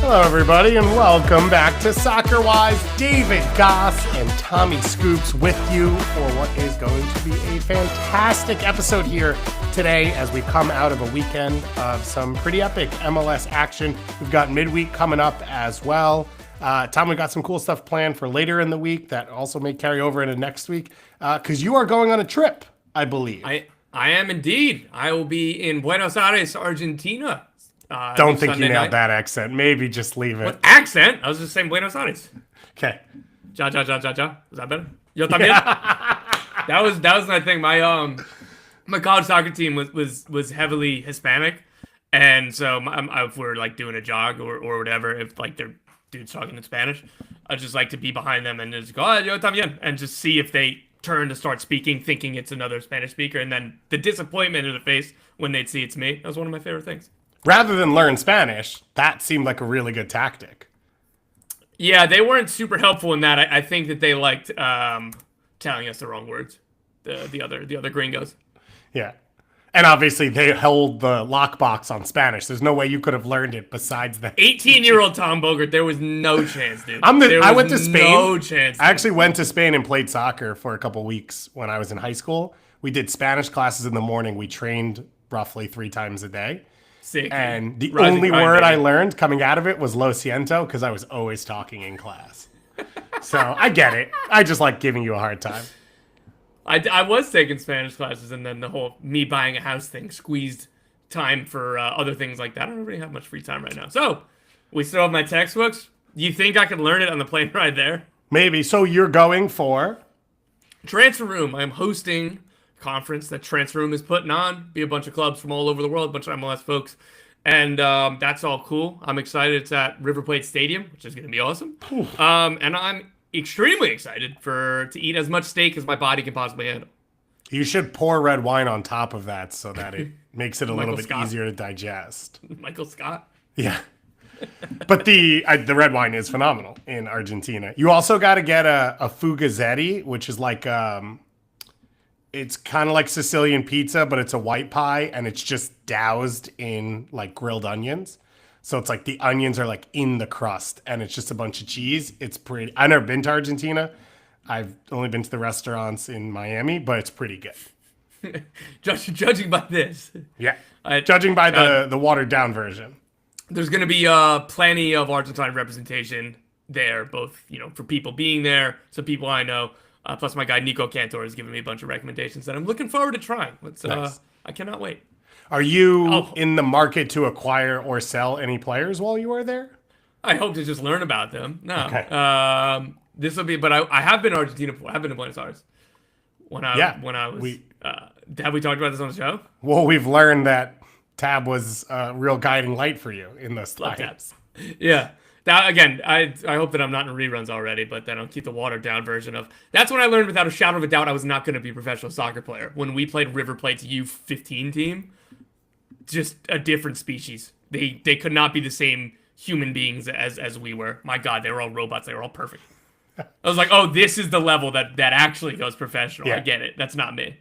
Hello, everybody, and welcome back to Soccer Wise. David Goss and Tommy Scoops with you for what is going to be a fantastic episode here today as we come out of a weekend of some pretty epic MLS action. We've got midweek coming up as well. Tom, we got some cool stuff planned for later in the week that also may carry over into next week because you are going on a trip, I believe. I am indeed. I will be in Buenos Aires, Argentina. Don't think Sunday you nailed night. that accent. Maybe just leave it. What accent? I was just saying Buenos Aires. Okay. Ja. Is that better? Yo también. That was my thing. My college soccer team was heavily Hispanic, and so if we're like doing a jog or whatever, if like they're dudes talking in Spanish, I just like to be behind them and just go, yo también, and just see if they turn to start speaking, thinking it's another Spanish speaker, and then the disappointment in the face when they'd see it's me. That was one of my favorite things. Rather than learn Spanish, that seemed like a really good tactic. Yeah, they weren't super helpful in that. I think that they liked telling us the wrong words. The other gringos. Yeah. And obviously they held the lockbox on Spanish. There's no way you could have learned it besides that. 18-year-old Tom Bogert, there was no chance, dude. I went to Spain. No chance. I actually went to Spain and played soccer for a couple weeks when I was in high school. We did Spanish classes in the morning. We trained roughly 3 times a day. Sick. And the Rising only grind, word I baby. learned coming out of it was lo siento because I was always talking in class. So I get it. I just like giving you a hard time. I was taking Spanish classes, and then the whole me buying a house thing squeezed time for other things like that. I don't really have much free time right now. So we still have my textbooks. You think I could learn it on the plane ride there? Maybe. So you're going for? Transfer Room. I am hosting a conference that Transfer Room is putting on. Be a bunch of clubs from all over the world, a bunch of MLS folks. And that's all cool. I'm excited. It's at River Plate Stadium, which is going to be awesome. And I'm extremely excited to eat as much steak as my body can possibly handle. You should pour red wine on top of that so that it makes it a little bit Scott. easier to digest. Michael Scott. Yeah. But the red wine is phenomenal in Argentina. You also got to get a fugazetti, which is like it's kind of like Sicilian pizza, but it's a white pie and it's just doused in like grilled onions. So it's like the onions are like in the crust and it's just a bunch of cheese. It's pretty. I've never been to Argentina. I've only been to the restaurants in Miami, but it's pretty good. Judging by this. Yeah. Judging by the watered down version. There's going to be plenty of Argentine representation there, both for people being there, some people I know, plus my guy Nico Cantor has given me a bunch of recommendations that I'm looking forward to trying. Nice. I cannot wait. Are you in the market to acquire or sell any players while you are there? I hope to just learn about them. No. Okay. This will be, but I have been to Argentina before. I've been to Buenos Aires. When I was, have we talked about this on the show? Well, we've learned that Tab was a real guiding light for you in those times. Yeah. That, again, I hope that I'm not in reruns already, but then I'll keep the watered down version of. That's when I learned without a shadow of a doubt I was not going to be a professional soccer player. When we played River Plate's U15 team, just a different species. They could not be the same human beings as we were. My God, they were all robots. They were all perfect. I was like, oh, this is the level that actually goes professional. Yeah. I get it. That's not me.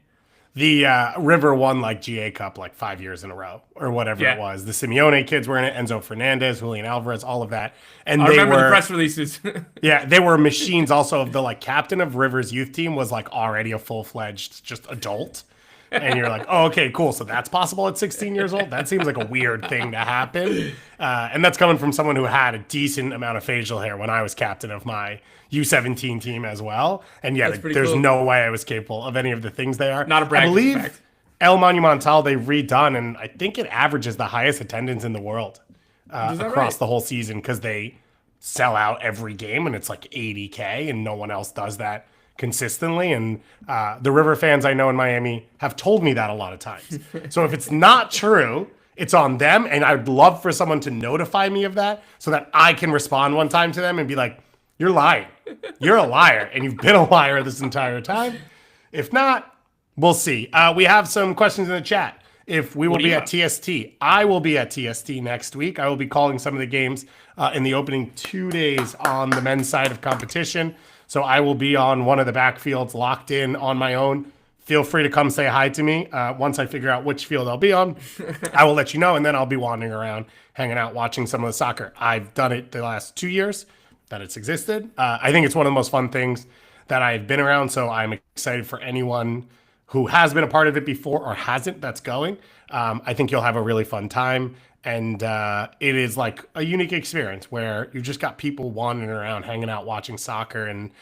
The River won like GA Cup like 5 years in a row or whatever it was. The Simeone kids were in it, Enzo Fernandez, Julian Alvarez, all of that. And I remember the press releases. Yeah, they were machines also of the like captain of River's youth team was like already a full-fledged just adult. And you're like, oh, okay, cool. So that's possible at 16 years old? That seems like a weird thing to happen. And that's coming from someone who had a decent amount of facial hair when I was captain of my U17 team as well. And yeah, there's no way I was capable of any of the things they are. Not a brag. I believe El Monumental they've redone, and I think it averages the highest attendance in the world across the whole season because they sell out every game, and it's like 80K, and no one else does that consistently. And the River fans I know in Miami have told me that a lot of times. So if it's not true, it's on them, and I'd love for someone to notify me of that so that I can respond one time to them and be like, you're lying. You're a liar, and you've been a liar this entire time. If not, we'll see. We have some questions in the chat. If we will be at TST, I will be at TST next week. I will be calling some of the games in the opening 2 days on the men's side of competition. So I will be on one of the backfields locked in on my own, feel free to come say hi to me. Once I figure out which field I'll be on, I will let you know, and then I'll be wandering around, hanging out, watching some of the soccer. I've done it the last 2 years that it's existed. I think it's one of the most fun things that I've been around, so I'm excited for anyone who has been a part of it before or hasn't that's going. I think you'll have a really fun time. And it is like a unique experience where you've just got people wandering around, hanging out, watching soccer. And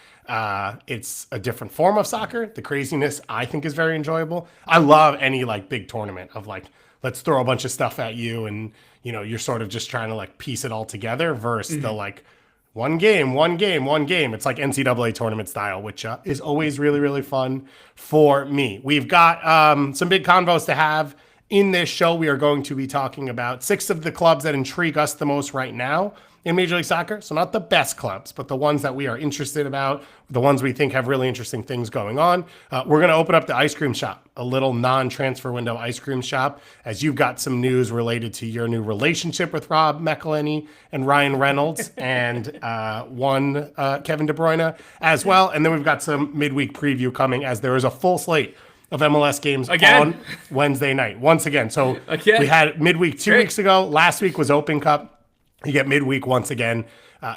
it's a different form of soccer. The craziness, I think, is very enjoyable. I love any like big tournament of like, let's throw a bunch of stuff at you. And, you know, you're sort of just trying to like piece it all together versus the like one game. It's like NCAA tournament style, which is always really, really fun for me. We've got some big convos to have. In this show, we are going to be talking about 6 of the clubs that intrigue us the most right now in Major League Soccer. So not the best clubs, but the ones that we are interested about, the ones we think have really interesting things going on. We're going to open up the ice cream shop, a little non-transfer window ice cream shop, as you've got some news related to your new relationship with Rob McElhenney and Ryan Reynolds and Kevin De Bruyne as well. And then we've got some midweek preview coming as there is a full slate of MLS games on Wednesday night. Once again. So we had midweek 2 weeks ago. Last week was Open Cup. You get midweek once again.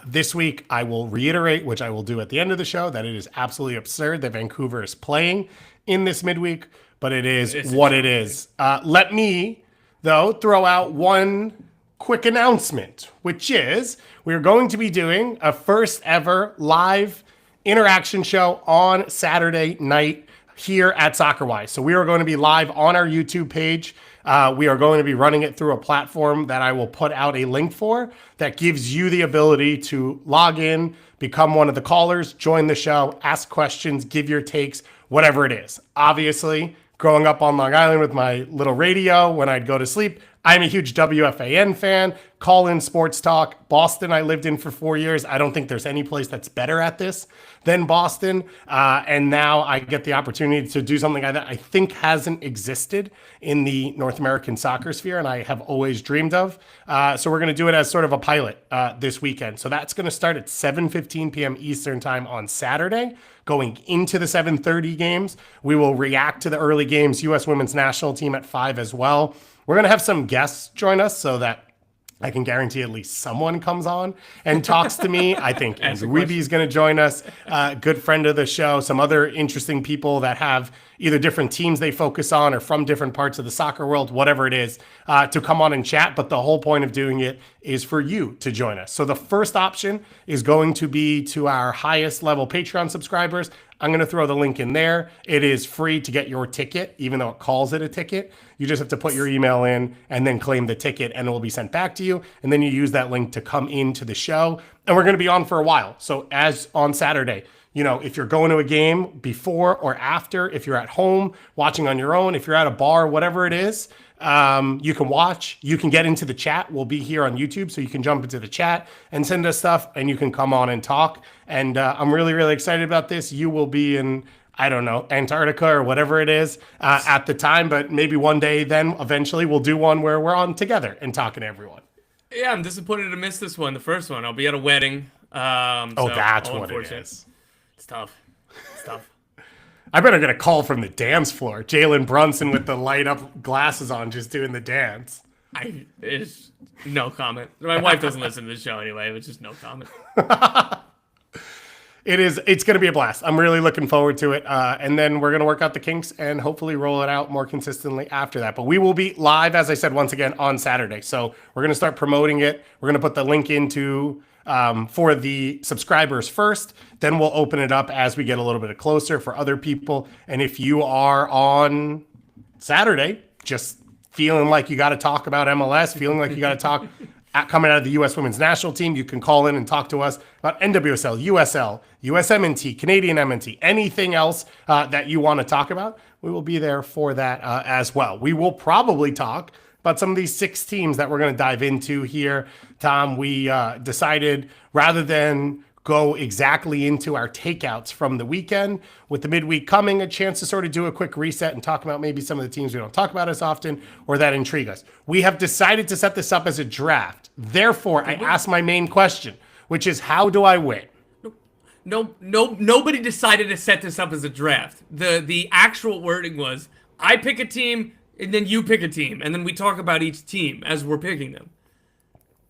This week, I will reiterate, which I will do at the end of the show, that it is absolutely absurd that Vancouver is playing in this midweek, but it is what it is. Let me, though, throw out one quick announcement, which is we're going to be doing a first ever live interaction show on Saturday night here at SoccerWise. So we are going to be live on our YouTube page. We are going to be running it through a platform that I will put out a link for that gives you the ability to log in, become one of the callers, join the show, ask questions, give your takes, whatever it is. Obviously, growing up on Long Island with my little radio when I'd go to sleep, I'm a huge WFAN fan. Call in sports talk. Boston, I lived in for 4 years. I don't think there's any place that's better at this than Boston. And now I get the opportunity to do something that I think hasn't existed in the North American soccer sphere, and I have always dreamed of. So we're going to do it as sort of a pilot this weekend. So that's going to start at 7:15 p.m. Eastern time on Saturday. Going into the 7:30 games, we will react to the early games, U.S. women's national team at 5 as well. We're going to have some guests join us so that I can guarantee at least someone comes on and talks to me. I think Andrew Wiebe is going to join us, good friend of the show, some other interesting people that have either different teams they focus on or from different parts of the soccer world, whatever it is, to come on and chat. But the whole point of doing it is for you to join us. So the first option is going to be to our highest level Patreon subscribers. I'm going to throw the link in there. It is free to get your ticket, even though it calls it a ticket. You just have to put your email in and then claim the ticket, and it will be sent back to you. And then you use that link to come into the show. And we're going to be on for a while. So as on Saturday, you know, if you're going to a game before or after, if you're at home watching on your own, if you're at a bar, whatever it is, you can watch, you can get into the chat. We'll be here on YouTube, so you can jump into the chat and send us stuff, and you can come on and talk. And I'm really, really excited about this. You will be in, I don't know, Antarctica or whatever it is at the time, but maybe one day then eventually we'll do one where we're on together and talking to everyone. Yeah, I'm disappointed to miss this one, the first one. I'll be at a wedding. That's what it is. It's tough. I better get a call from the dance floor. Jalen Brunson with the light up glasses on, just doing the dance. It's no comment. My wife doesn't listen to the show anyway. It's just no comment. It's going to be a blast. I'm really looking forward to it. And then we're going to work out the kinks and hopefully roll it out more consistently after that. But we will be live, as I said, once again on Saturday. So we're going to start promoting it. We're going to put the link into for the subscribers first. Then we'll open it up as we get a little bit closer for other people. And if you are on Saturday, just feeling like you got to talk about MLS, feeling like you got to talk coming out of the U.S. women's national team, you can call in and talk to us about NWSL, USL, USMNT, Canadian MNT, anything else that you want to talk about. We will be there for that as well. We will probably talk about some of these 6 teams that we're going to dive into here. Tom, we decided rather than go exactly into our takeouts from the weekend, with the midweek coming, a chance to sort of do a quick reset and talk about maybe some of the teams we don't talk about as often or that intrigue us. We have decided to set this up as a draft. Therefore, I ask my main question, which is, how do I win? nobody decided to set this up as a draft. The actual wording was, I pick a team, and then you pick a team, and then we talk about each team as we're picking them.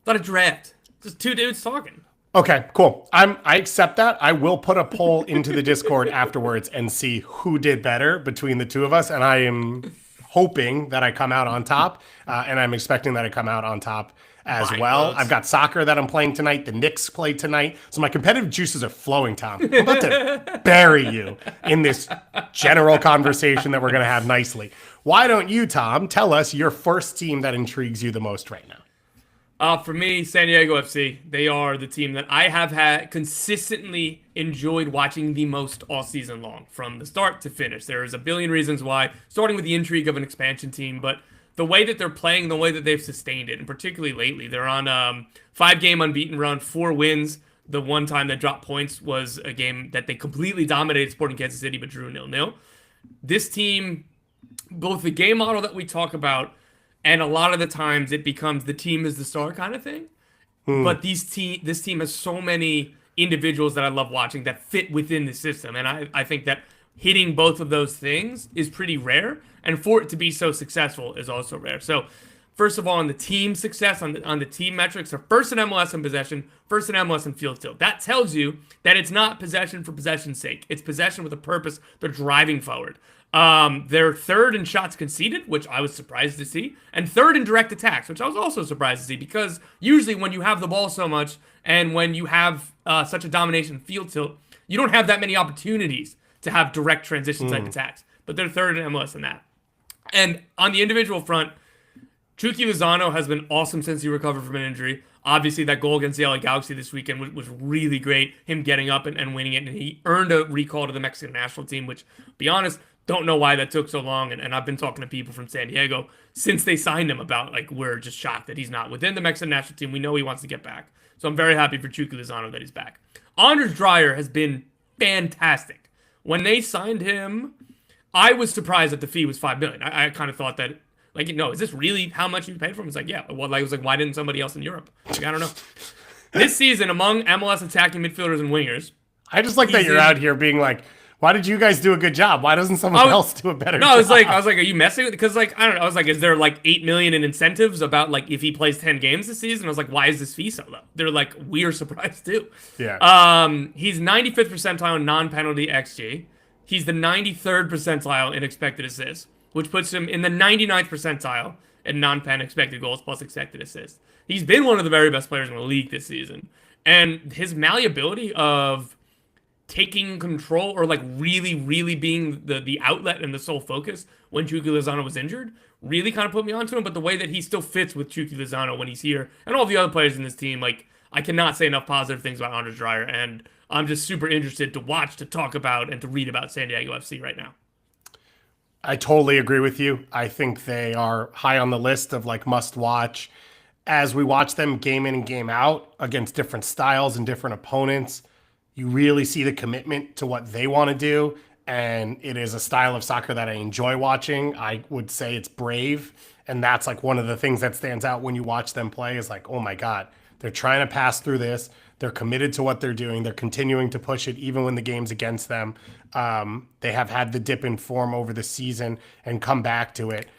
Not a draft. Just two dudes talking. Okay, cool. I accept that. I will put a poll into the Discord afterwards and see who did better between the two of us, and I am hoping that I come out on top, and I'm expecting that I come out on top as well. I've got soccer that I'm playing tonight. The Knicks play tonight. So my competitive juices are flowing, Tom. I'm about to bury you in this general conversation that we're going to have nicely. Why don't you, Tom, tell us your first team that intrigues you the most right now? For me, San Diego FC. They are the team that I have had consistently enjoyed watching the most all season long, from the start to finish. There is a billion reasons why, starting with the intrigue of an expansion team, but the way that they're playing, the way that they've sustained it, and particularly lately, they're on a 5-game unbeaten run, 4 wins. The one time that dropped points was a game that they completely dominated Sporting Kansas City, but drew 0-0. This team, both the game model that we talk about, and a lot of the times it becomes the team is the star kind of thing. But this team has so many individuals that I love watching that fit within the system. And I think that hitting both of those things is pretty rare. And for it to be so successful is also rare. So first of all, on the team success, on the team metrics, are first in MLS in possession, first in MLS in field tilt. That tells you that it's not possession for possession's sake. It's possession with a purpose. They're driving forward. They're third in shots conceded, which I was surprised to see, and third in direct attacks, which I was also surprised to see, because usually when you have the ball so much and when you have such a domination field tilt, you don't have that many opportunities to have direct transition type attacks. But they're third in MLS in that. And on the individual front, Chucky Lozano has been awesome since he recovered from an injury. Obviously, that goal against the LA Galaxy this weekend was really great, him getting up and winning it, and he earned a recall to the Mexican national team, which, to be honest, don't know why that took so long, and I've been talking to people from San Diego since they signed him about, like, we're just shocked that he's not within the Mexican national team. We know he wants to get back. So I'm very happy for Chucky Lozano that he's back. Anders Dreyer has been fantastic. When they signed him, I was surprised that the fee was $5 million. I kind of thought that, like, no, is this really how much you paid for him? It's like, yeah. Well, I was like, why didn't somebody else in Europe? Like, I don't know. This season, among MLS attacking midfielders and wingers, I just like that you're out here being like, why did you guys do a good job? Why doesn't someone else do a better job? I was like, are you messing with it? Because, like, I don't know. I was like, is there like $8 million in incentives about, like, if he plays 10 games this season? I was like, why is this fee so low? They're like, we are surprised too. Yeah. He's 95th percentile in non-penalty XG. He's the 93rd percentile in expected assists, which puts him in the 99th percentile in non-pen expected goals plus expected assists. He's been one of the very best players in the league this season. And his malleability of taking control, or like really being the outlet and the sole focus when Chucky Lozano was injured, really kind of put me onto him. But the way that he still fits with Chucky Lozano when he's here, and all the other players in this team, like, I cannot say enough positive things about Anders Dreyer, and I'm just super interested to watch, to talk about, and to read about San Diego FC right now. I totally agree with you. I think they are high on the list of, like, must watch as we watch them game in and game out against different styles and different opponents. You really see the commitment to what they want to do, and it is a style of soccer that I enjoy watching. I would say it's brave, and that's, like, one of the things that stands out when you watch them play is like, oh my God, they're trying to pass through this. They're committed to what they're doing. They're continuing to push it even when the game's against them. They have had the dip in form over the season and come back to it.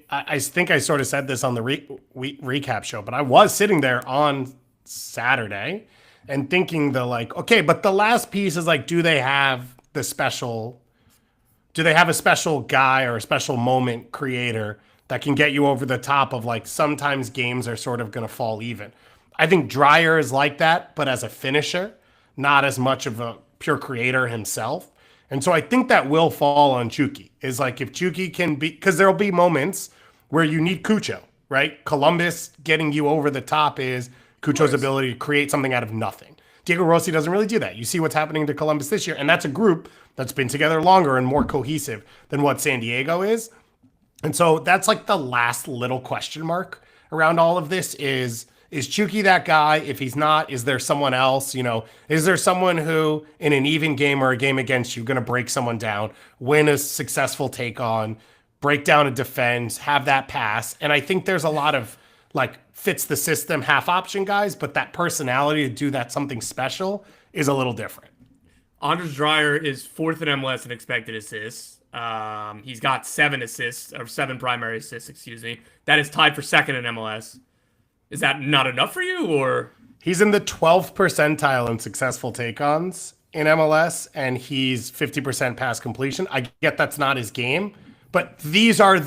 I think I sort of said this on the recap show, but I was sitting there on Saturday and thinking okay, but the last piece is like, do they have a special guy or a special moment creator that can get you over the top of, like, sometimes games are sort of going to fall even. I think Dreyer is like that, but as a finisher, not as much of a pure creator himself. And so I think that will fall on Chucky, is like, if Chucky can be, because there'll be moments where you need Cucho, right? Columbus getting you over the top is Cucho's ability to create something out of nothing. Diego Rossi doesn't really do that. You see what's happening to Columbus this year, and that's a group that's been together longer and more cohesive than what San Diego is. And so that's, like, the last little question mark around all of this is Chucky that guy? If he's not, is there someone else? You know, is there someone who, in an even game or a game against you, going to break someone down, win a successful take on, break down a defense, have that pass? And I think there's a lot of, like, fits the system half option guys, but that personality to do that something special is a little different. Anders Dreyer is 4th in MLS in expected assists. He's got 7 assists, or 7 primary assists, excuse me. That is tied for 2nd in MLS. Is that not enough for you, or? He's in the 12th percentile in successful take-ons in MLS, and he's 50% pass completion. I get that's not his game, but these are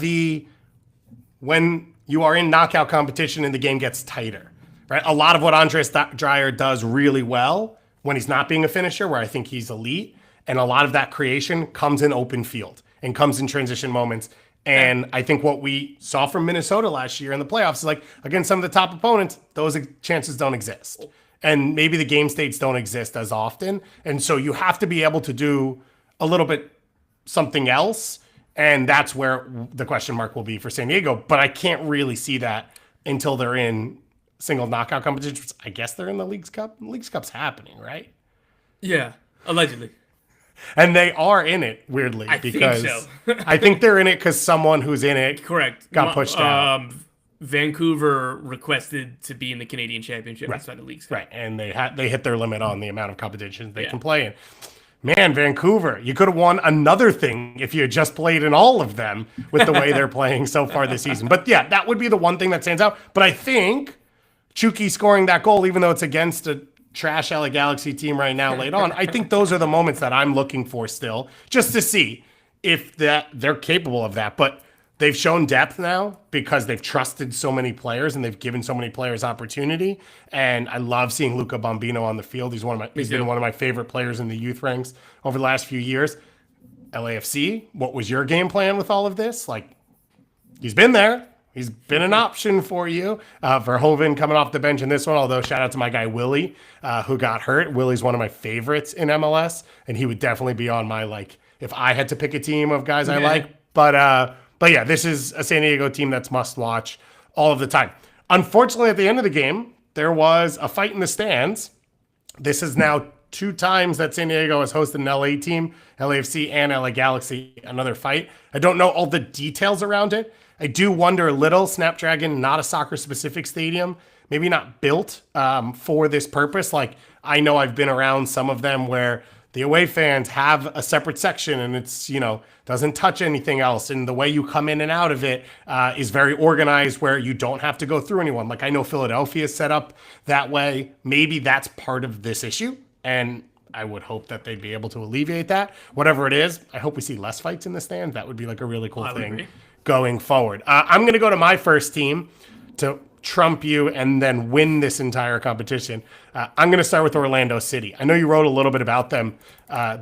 when you are in knockout competition and the game gets tighter, right? A lot of what Andres Dreyer does really well when he's not being a finisher, where I think he's elite, and a lot of that creation comes in open field and comes in transition moments. And I think what we saw from Minnesota last year in the playoffs is like, against some of the top opponents, those chances don't exist. And maybe the game states don't exist as often. And so you have to be able to do a little bit something else. And that's where the question mark will be for San Diego. But I can't really see that until they're in single knockout competitions. I guess they're in the Leagues Cup. Leagues Cup's happening, right? Yeah, allegedly. And they are in it, weirdly, because think so. I think they're in it because someone who's in it got pushed out. Vancouver requested to be in the Canadian Championship outside the leagues. Right, and they hit their limit on the amount of competitions they can play in. Man, Vancouver, you could have won another thing if you had just played in all of them with the way they're playing so far this season. But yeah, that would be the one thing that stands out. But I think Chucky scoring that goal, even though it's against a trash LA Galaxy team right now late on, I think those are the moments that I'm looking for still, just to see if they're capable of that. But they've shown depth now because they've trusted so many players and they've given so many players opportunity. And I love seeing Luca Bombino on the field. He's been one of my favorite players in the youth ranks over the last few years. LAFC, what was your game plan with all of this? Like, he's been there. He's been an option for you. Verhoeven coming off the bench in this one, although shout out to my guy Willie, who got hurt. Willie's one of my favorites in MLS, and he would definitely be on my, like, if I had to pick a team of guys I like. But yeah, this is a San Diego team that's must watch all of the time. Unfortunately, at the end of the game, there was a fight in the stands. This is now 2 times that San Diego has hosted an LA team, LAFC and LA Galaxy, another fight. I don't know all the details around it. I do wonder a little, Snapdragon, not a soccer-specific stadium, maybe not built for this purpose. Like, I know I've been around some of them where the away fans have a separate section and it's, doesn't touch anything else. And the way you come in and out of it is very organized where you don't have to go through anyone. Like, I know Philadelphia is set up that way. Maybe that's part of this issue. And I would hope that they'd be able to alleviate that. Whatever it is, I hope we see less fights in the stands. That would be like a really cool thing going forward. I'm going to go to my first team to trump you and then win this entire competition. I'm going to start with Orlando City. I know you wrote a little bit about them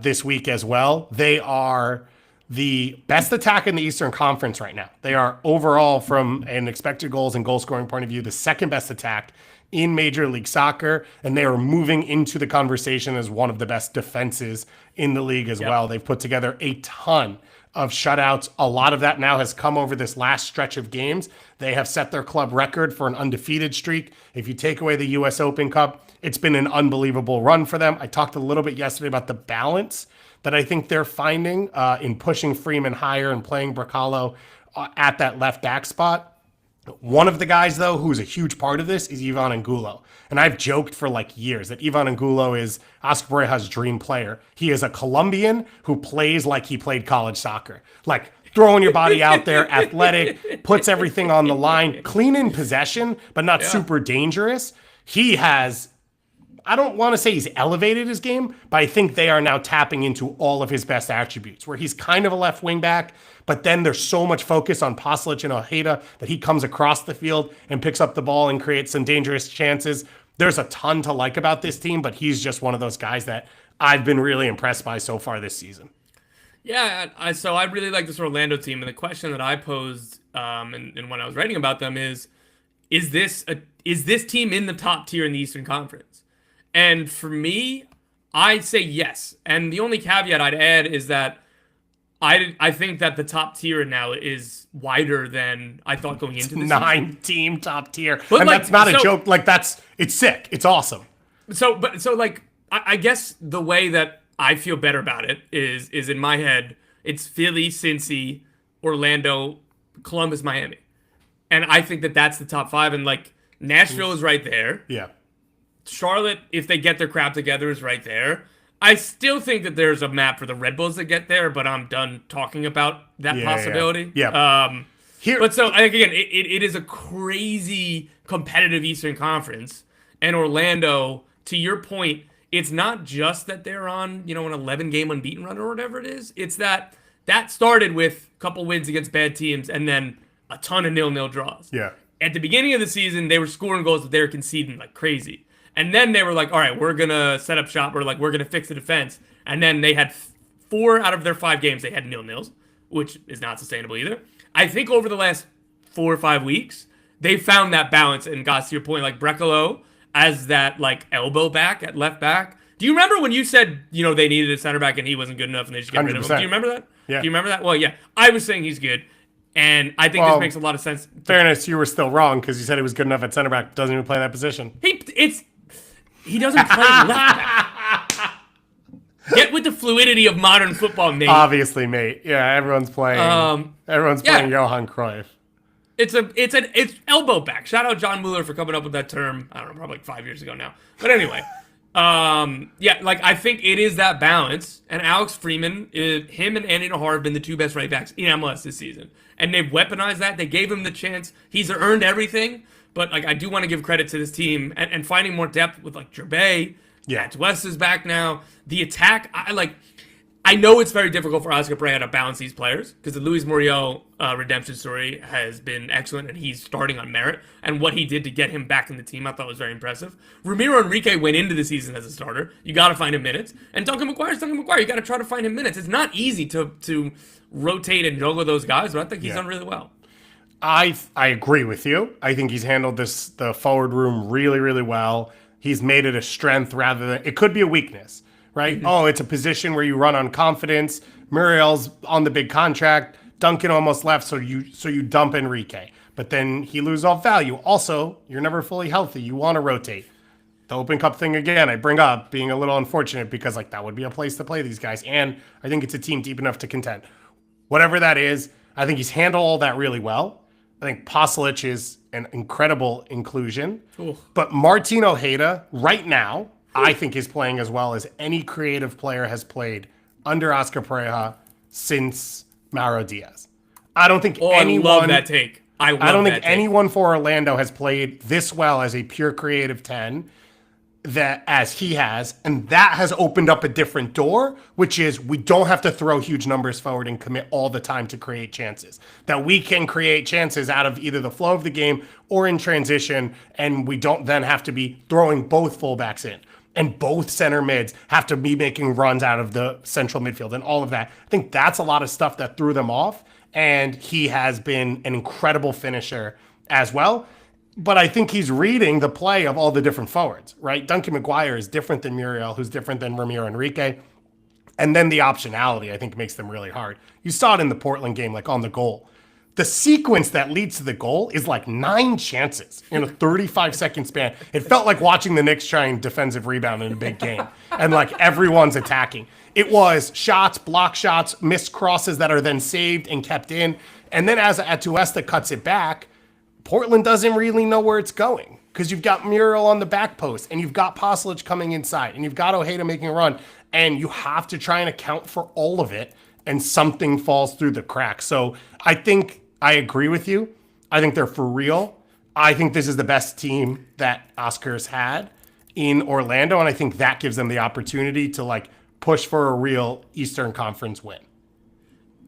this week as well. They are the best attack in the Eastern Conference right now. They are overall, from an expected goals and goal scoring point of view, the second best attack in Major League Soccer, and they are moving into the conversation as one of the best defenses in the league as well. They've put together a ton of shutouts. A lot of that now has come over this last stretch of games. They have set their club record for an undefeated streak. If you take away the U.S. Open Cup, it's been an unbelievable run for them. I talked a little bit yesterday about the balance that I think they're finding in pushing Freeman higher and playing Bracalo at that left back spot. One of the guys, though, who's a huge part of this is Ivan Angulo. And I've joked for like years that Ivan Angulo is Oscar Pareja's dream player. He is a Colombian who plays like he played college soccer. Like, throwing your body out there, athletic, puts everything on the line, clean in possession, but not super dangerous. He has, I don't want to say he's elevated his game, but I think they are now tapping into all of his best attributes, where he's kind of a left wing back, but then there's so much focus on Pasalic and Ojeda that he comes across the field and picks up the ball and creates some dangerous chances. There's a ton to like about this team, but he's just one of those guys that I've been really impressed by so far this season. Yeah, so I really like this Orlando team, and the question that I posed and when I was writing about them is this team in the top tier in the Eastern Conference? And for me, I'd say yes. And the only caveat I'd add is that I think that the top tier now is wider than I thought going into this 9-team top tier. But and that's not a joke. Like, it's sick. It's awesome. So I guess the way that I feel better about it is in my head, it's Philly, Cincy, Orlando, Columbus, Miami. And I think that that's the top 5. And like, Nashville is right there. Yeah. Charlotte, if they get their crap together, is right there. I still think that there's a map for the Red Bulls that get there, but I'm done talking about that possibility. Yeah. But so I think again, it is a crazy competitive Eastern Conference, and Orlando, to your point, it's not just that they're on an 11-game unbeaten run or whatever it is. It's that started with a couple wins against bad teams and then a ton of 0-0 draws. Yeah. At the beginning of the season, they were scoring goals, but they were conceding like crazy. And then they were like, all right, we're going to set up shop, or like we're going to fix the defense. And then they had 4 out of their 5 games, they had 0-0s, which is not sustainable either. I think over the last 4 or 5 weeks, they found that balance and got to your point, like Brekalo as that like elbow back at left back. Do you remember when you said, they needed a center back and he wasn't good enough and they just got rid of him? Do you remember that? Yeah. Do you remember that? Well, yeah. I was saying he's good. And I think this makes a lot of sense. Fairness, you were still wrong because you said he was good enough at center back. Doesn't even play that position. He doesn't play left back. Get with the fluidity of modern football, mate. Obviously, mate. Yeah, everyone's playing. Playing Johan Cruyff. It's elbow back. Shout out John Mueller for coming up with that term. I don't know, probably like 5 years ago now. But anyway, I think it is that balance. And Alex Freeman, him and Andy Nahar have been the 2 best right backs in MLS this season, and they've weaponized that. They gave him the chance. He's earned everything. But I do want to give credit to this team and finding more depth with like Gervais. Yeah, West is back now. The attack, I know it's very difficult for Oscar Pereira to balance these players because the Luis Muriel redemption story has been excellent, and he's starting on merit. And what he did to get him back in the team, I thought was very impressive. Ramiro Enrique went into the season as a starter. You got to find him minutes. And Duncan McGuire's Duncan McGuire. You got to try to find him minutes. It's not easy to rotate and juggle those guys, but I think he's done really well. I agree with you. I think he's handled the forward room really, really well. He's made it a strength rather than it could be a weakness, right? Mm-hmm. Oh, it's a position where you run on confidence. Muriel's on the big contract. Duncan almost left, so you dump Enrique, but then he loses off value. Also, you're never fully healthy. You want to rotate. The Open Cup thing again, I bring up being a little unfortunate because that would be a place to play these guys, and I think it's a team deep enough to contend. Whatever that is, I think he's handled all that really well. I think Pasalic is an incredible inclusion. Ooh. But Martin Ojeda, right now, I think is playing as well as any creative player has played under Oscar Pereira since Mauro Diaz. I don't think anyone... I love that take. I don't think anyone for Orlando has played this well as a pure creative 10 as he has, and that has opened up a different door, which is we don't have to throw huge numbers forward and commit all the time to create chances. That we can create chances out of either the flow of the game or in transition, and we don't then have to be throwing both fullbacks in. And both center mids have to be making runs out of the central midfield and all of that. I think that's a lot of stuff that threw them off, and he has been an incredible finisher as well. But I think he's reading the play of all the different forwards, right? Duncan McGuire is different than Muriel, who's different than Ramiro Enrique. And then the optionality, I think, makes them really hard. You saw it in the Portland game, on the goal. The sequence that leads to the goal is 9 chances in a 35-second span. It felt like watching the Knicks try and defensive rebound in a big game. And, everyone's attacking. It was shots, block shots, missed crosses that are then saved and kept in. And then as Atuesta cuts it back, Portland doesn't really know where it's going because you've got Muriel on the back post and you've got Pasalic coming inside and you've got Ojeda making a run, and you have to try and account for all of it, and something falls through the cracks. So I think I agree with you. I think they're for real. I think this is the best team that Oscar's had in Orlando, and I think that gives them the opportunity to push for a real Eastern Conference win.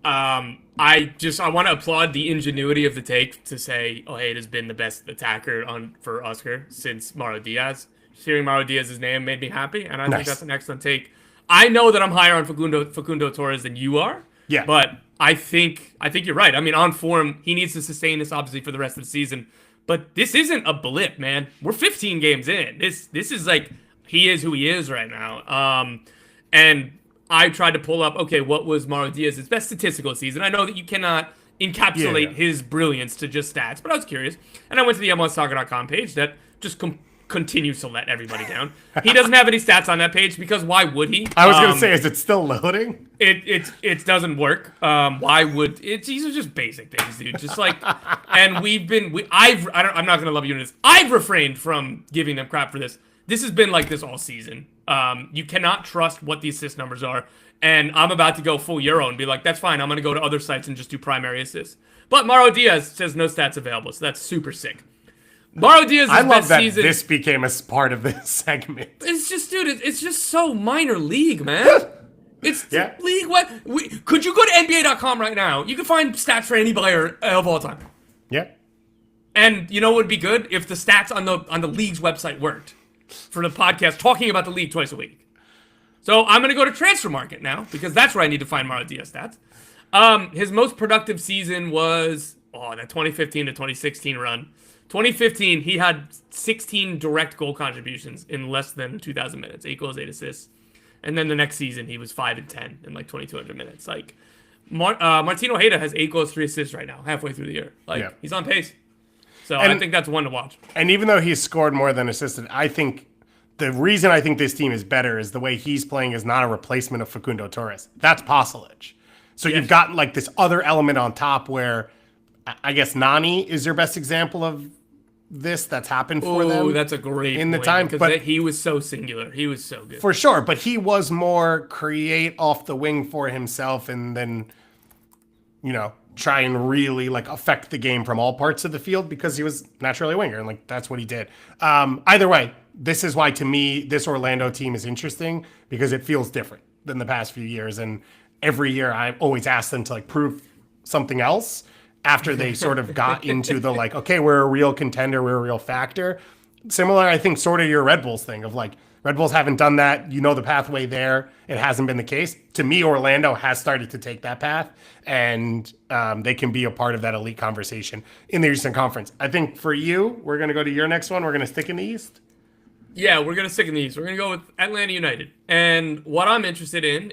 I want to applaud the ingenuity of the take to say Ojeda has been the best attacker for Oscar since Mauro Diaz. Just hearing Mauro Diaz's name made me happy, and I think that's an excellent take. I know that I'm higher on Facundo Torres than you are, but I think you're right. I mean, on form, he needs to sustain this obviously for the rest of the season. But this isn't a blip, man. We're 15 games in. This is he is who he is right now. And I tried to pull up, what was Mauro Diaz's best statistical season? I know that you cannot encapsulate his brilliance to just stats, but I was curious. And I went to the MLSsoccer.com page that just continues to let everybody down. He doesn't have any stats on that page because why would he? I was going to say, is it still loading? It doesn't work. Why would it? These are just basic things, dude. Just and I'm not going to love you in this. I've refrained from giving them crap for this. This has been like this all season. You cannot trust what the assist numbers are. And I'm about to go full Euro and be like, that's fine. I'm going to go to other sites and just do primary assists. But Mauro Diaz says no stats available, so that's super sick. Mauro Diaz's I love best that season. This became a part of this segment. It's just, dude, it's just so minor league, man. It's league. What? Could you go to NBA.com right now? You can find stats for any player of all time. Yeah. And you know what would be good? If the stats on the league's website worked for the podcast talking about the league twice a week. So I'm going to go to Transfer Market now because that's where I need to find Mauro Diaz stats. His most productive season was that 2015 to 2016 run. 2015, he had 16 direct goal contributions in less than 2,000 minutes, 8 goals, 8 assists. And then the next season, he was 5 and 10 in like 2,200 minutes. Like Martino Ojeda has 8 goals, 3 assists right now, halfway through the year. He's on pace. So I think that's one to watch. And even though he's scored more than assisted, I think the reason I think this team is better is the way he's playing is not a replacement of Facundo Torres. That's Pasalic. So you've got like this other element on top where I guess Nani is your best example of this that's happened for them. Oh, that's a great in the time, but he was so singular. He was so good for sure. But he was more create off the wing for himself, and then try and really like affect the game from all parts of the field because he was naturally a winger, and like that's what he did. Either way, this is why to me this Orlando team is interesting because it feels different than the past few years, and every year I always ask them to like prove something else. After they sort of got into the like, okay, we're a real contender, we're a real factor. Similar, I think, sort of your Red Bulls thing of like, Red Bulls haven't done that. You know the pathway there. It hasn't been the case. To me, Orlando has started to take that path, and they can be a part of that elite conversation in the Eastern Conference. I think for you, we're going to go to your next one. We're going to stick in the East. Yeah, we're going to stick in the East. We're going to go with Atlanta United. And what I'm interested in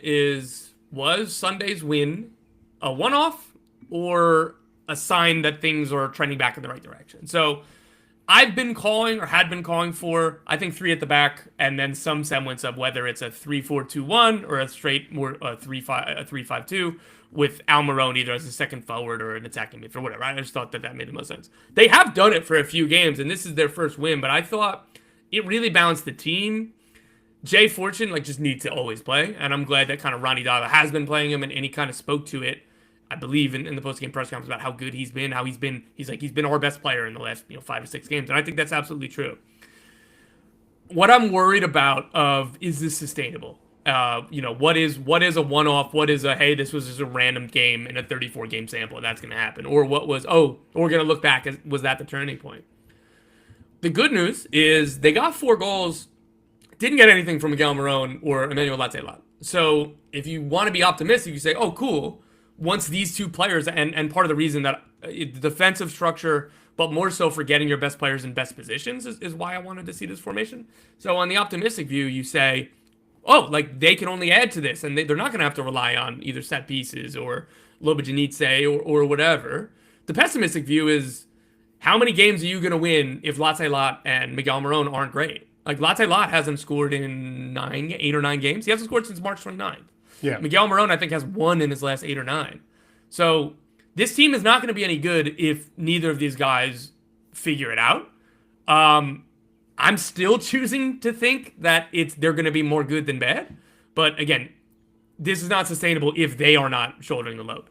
was Sunday's win a one-off or a sign that things are trending back in the right direction? So I've been calling or had been calling for, I think, 3 at the back and then some semblance of whether it's a 3-4-2-1 or a straight more 3-5-2 with Almiron either as a second forward or an attacking midfielder or whatever. I just thought that made the most sense. They have done it for a few games, and this is their first win, but I thought it really balanced the team. Jay Fortune just needs to always play, and I'm glad that kind of Ronnie Dava has been playing him, and he kind of spoke to it, I believe, in the post-game press conference about how good he's been, he's been our best player in the last 5 or 6 games, and I think that's absolutely true. What I'm worried about is this sustainable? What is a one-off? What is a, hey, this was just a random game in a 34-game sample, and that's going to happen? Or what was, we're going to look back, was that the turning point? The good news is they got 4 goals, didn't get anything from Miguel Almiron or Emmanuel Lathe-Hagglund. So if you want to be optimistic, you say, oh, cool. Once these 2 players, and part of the reason that the defensive structure, but more so for getting your best players in best positions is why I wanted to see this formation. So on the optimistic view, you say, they can only add to this, and they're not going to have to rely on either set pieces or Lobajanice or whatever. The pessimistic view is, how many games are you going to win if Lathe-Hagglund and Miguel Almiron aren't great? Lathe-Hagglund hasn't scored in 8 or 9 games. He hasn't scored since March 29th. Yeah. Miguel Almiron, I think, has 1 in his last 8 or 9. So this team is not going to be any good if neither of these guys figure it out. I'm still choosing to think that they're going to be more good than bad. But again, this is not sustainable if they are not shouldering the load.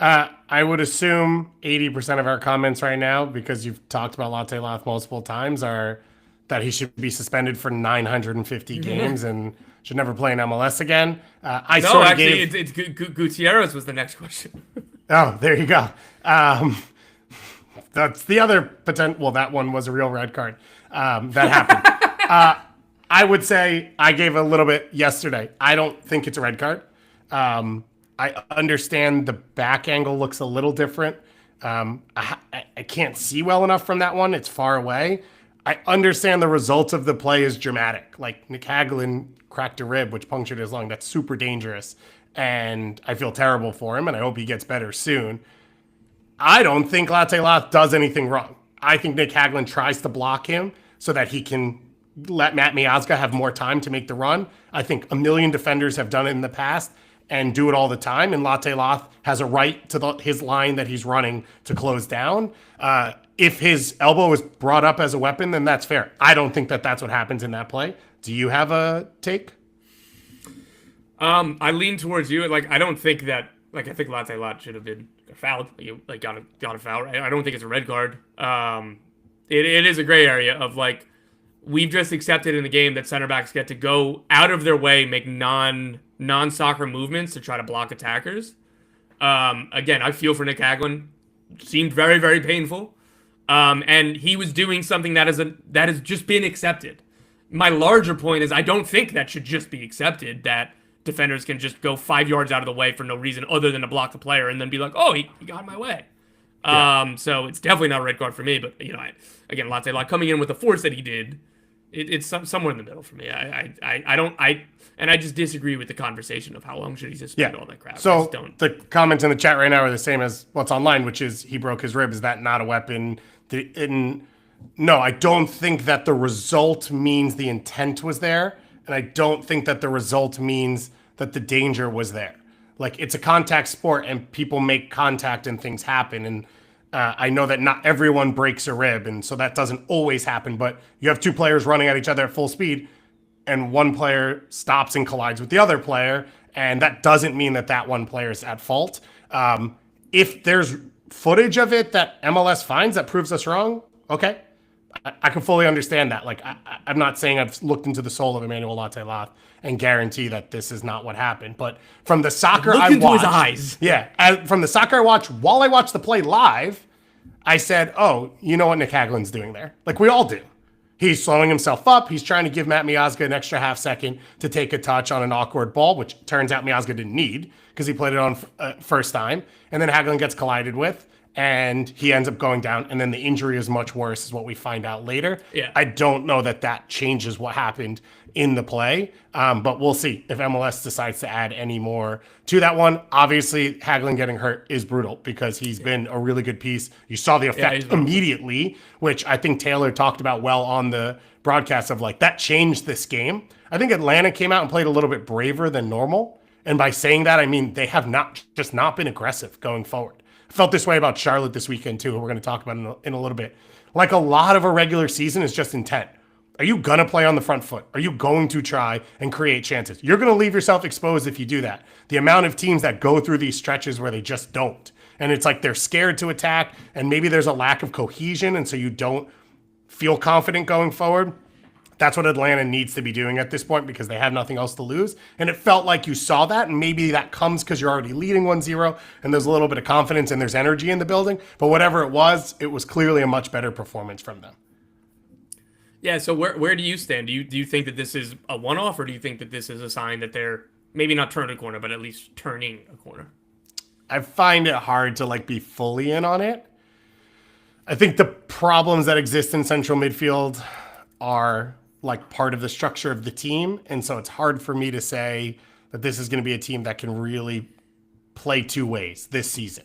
I would assume 80% of our comments right now, because you've talked about Lathe-Hagglund multiple times, are that he should be suspended for 950 games and should never play in MLS again. It's Gutierrez was the next question. Oh, there you go. That's the other potential. Well, that one was a real red card. That happened. I would say I gave a little bit yesterday. I don't think it's a red card. I understand the back angle looks a little different. I can't see well enough from that one. It's far away. I understand the result of the play is dramatic. Like Lathe-Hagglund cracked a rib, which punctured his lung. That's super dangerous. And I feel terrible for him, and I hope he gets better soon. I don't think Lathe-Hagglund does anything wrong. I think Lathe-Hagglund tries to block him so that he can let Matt Miazga have more time to make the run. I think a million defenders have done it in the past and do it all the time, and Lathe-Hagglund has a right to his line that he's running to close down. If his elbow is brought up as a weapon, then that's fair. I don't think that that's what happens in that play. Do you have a take? I lean towards you. Like, I don't think that. Like, I think Lathe-Hagglund should have been fouled. You got a foul. I don't think it's a red card. It is a gray area of like we've just accepted in the game that center backs get to go out of their way, make non-soccer movements to try to block attackers. Again, I feel for Lathe-Hagglund. Seemed very, very painful. And he was doing something that has just been accepted. My larger point is I don't think that should just be accepted, that defenders can just go 5 yards out of the way for no reason other than to block the player and then be like, oh, he got in my way. Yeah. So it's definitely not a red card for me. But, again, Lathe-Hagglund coming in with the force that he did, it's somewhere in the middle for me. I just disagree with the conversation of how long should he suspend all that crap. So the comments in the chat right now are the same as what's online, which is he broke his rib. Is that not a weapon? No, I don't think that the result means the intent was there. And I don't think that the result means that the danger was there. Like, it's a contact sport and people make contact and things happen. And I know that not everyone breaks a rib. And so that doesn't always happen. But you have two players running at each other at full speed and one player stops and collides with the other player. And that doesn't mean that that one player is at fault. If there's footage of it that MLS finds that proves us wrong, okay. I can fully understand that. Like, I'm not saying I've looked into the soul of Emmanuel Lathe-Hagglund and guarantee that this is not what happened. But from the soccer I watched, his eyes. Yeah, from the soccer I watched, while I watched the play live, I said, oh, you know what Lathe-Hagglund's doing there? Like, we all do. He's slowing himself up. He's trying to give Matt Miazga an extra half second to take a touch on an awkward ball, which turns out Miazga didn't need because he played it on first time. And then Hagglund gets collided with. And he ends up going down, and then the injury is much worse, is what we find out later. Yeah. I don't know that that changes what happened in the play, but we'll see if MLS decides to add any more to that one. Obviously, Hagglund getting hurt is brutal because he's been a really good piece. You saw the effect immediately, which I think Taylor talked about well on the broadcast of like, that changed this game. I think Atlanta came out and played a little bit braver than normal. And by saying that, I mean they have not been aggressive going forward. I felt this way about Charlotte this weekend too, who we're going to talk about in a little bit. Like, a lot of a regular season is just intent. Are you going to play on the front foot? Are you going to try and create chances? You're going to leave yourself exposed if you do that. The amount of teams that go through these stretches where they just don't. And it's like they're scared to attack, and maybe there's a lack of cohesion, and so you don't feel confident going forward. That's what Atlanta needs to be doing at this point because they have nothing else to lose. And it felt like you saw that, and maybe that comes because you're already leading 1-0 and there's a little bit of confidence and there's energy in the building. But whatever it was clearly a much better performance from them. Yeah, so where do you stand? Do you think that this is a one-off, or do you think that this is a sign that they're maybe not turned a corner, but at least turning a corner? I find it hard to be fully in on it. I think the problems that exist in central midfield are part of the structure of the team. And so it's hard for me to say that this is going to be a team that can really play two ways this season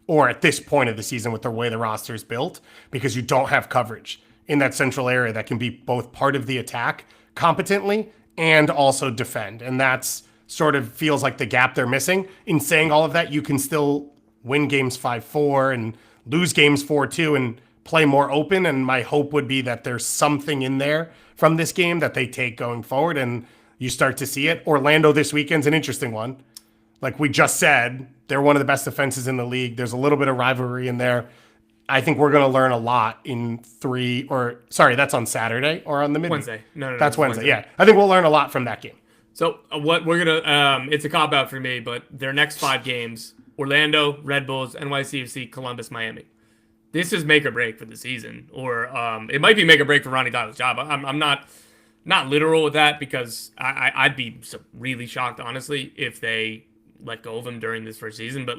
or at this point of the season with the way the roster is built, because you don't have coverage in that central area that can be both part of the attack competently and also defend. And that's sort of feels like the gap they're missing. In saying all of that, you can still win games 5-4 and lose games 4-2 and play more open. And my hope would be that there's something in there from this game that they take going forward and you start to see it. Orlando this weekend's an interesting one. Like we just said, they're one of the best defenses in the league. There's a little bit of rivalry in there. I think we're going to learn a lot in that's on Saturday or on the midweek. Wednesday. No. That's Wednesday. Yeah. I think we'll learn a lot from that game. So what we're going to, it's a cop out for me, but their next 5 games, Orlando, Red Bulls, NYCFC, Columbus, Miami. This is make or break for the season, or it might be make or break for Ronnie Tyler's job. I'm not literal with that because I'd be really shocked, honestly, if they let go of him during this first season. But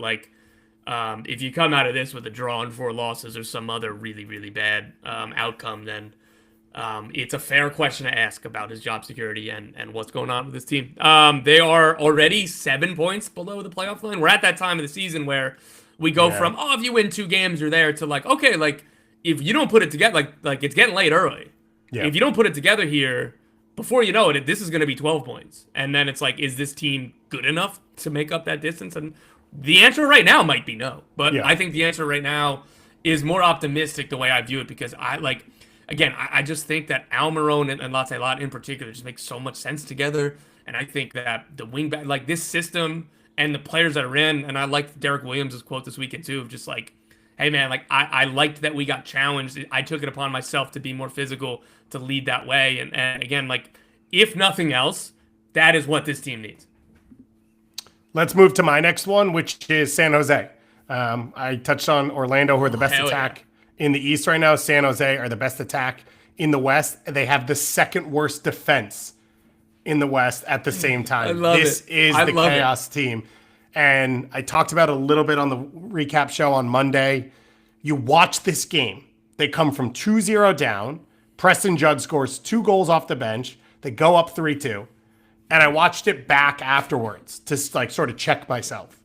if you come out of this with a draw and 4 losses or some other really, really bad outcome, then it's a fair question to ask about his job security and what's going on with this team. They are already 7 points below the playoff line. We're at that time of the season where we go from, if you win 2 games, you're there, to if you don't put it together, it's getting late early. Yeah. If you don't put it together here, before you know it, this is going to be 12 points. And then it's is this team good enough to make up that distance? And the answer right now might be no. But I think the answer right now is more optimistic the way I view it, because again, I just think that Almiron and Latte in particular just make so much sense together. And I think that the wingback, like this system and the players that are in, and I liked Derek Williams' quote this weekend too, of just like, hey man, like I liked that we got challenged. I took it upon myself to be more physical, to lead that way. And again, like if nothing else, that is what this team needs. Let's move to my next one, which is San Jose. I touched on Orlando, who are the best attack in the East right now. San Jose are the best attack in the West. They have the second worst defense in the West at the same time. This is the chaos team. And I talked about it a little bit on the recap show on Monday. You watch this game. They come from 2-0 down. Preston Judd scores 2 goals off the bench. They go up 3-2. And I watched it back afterwards to like sort of check myself.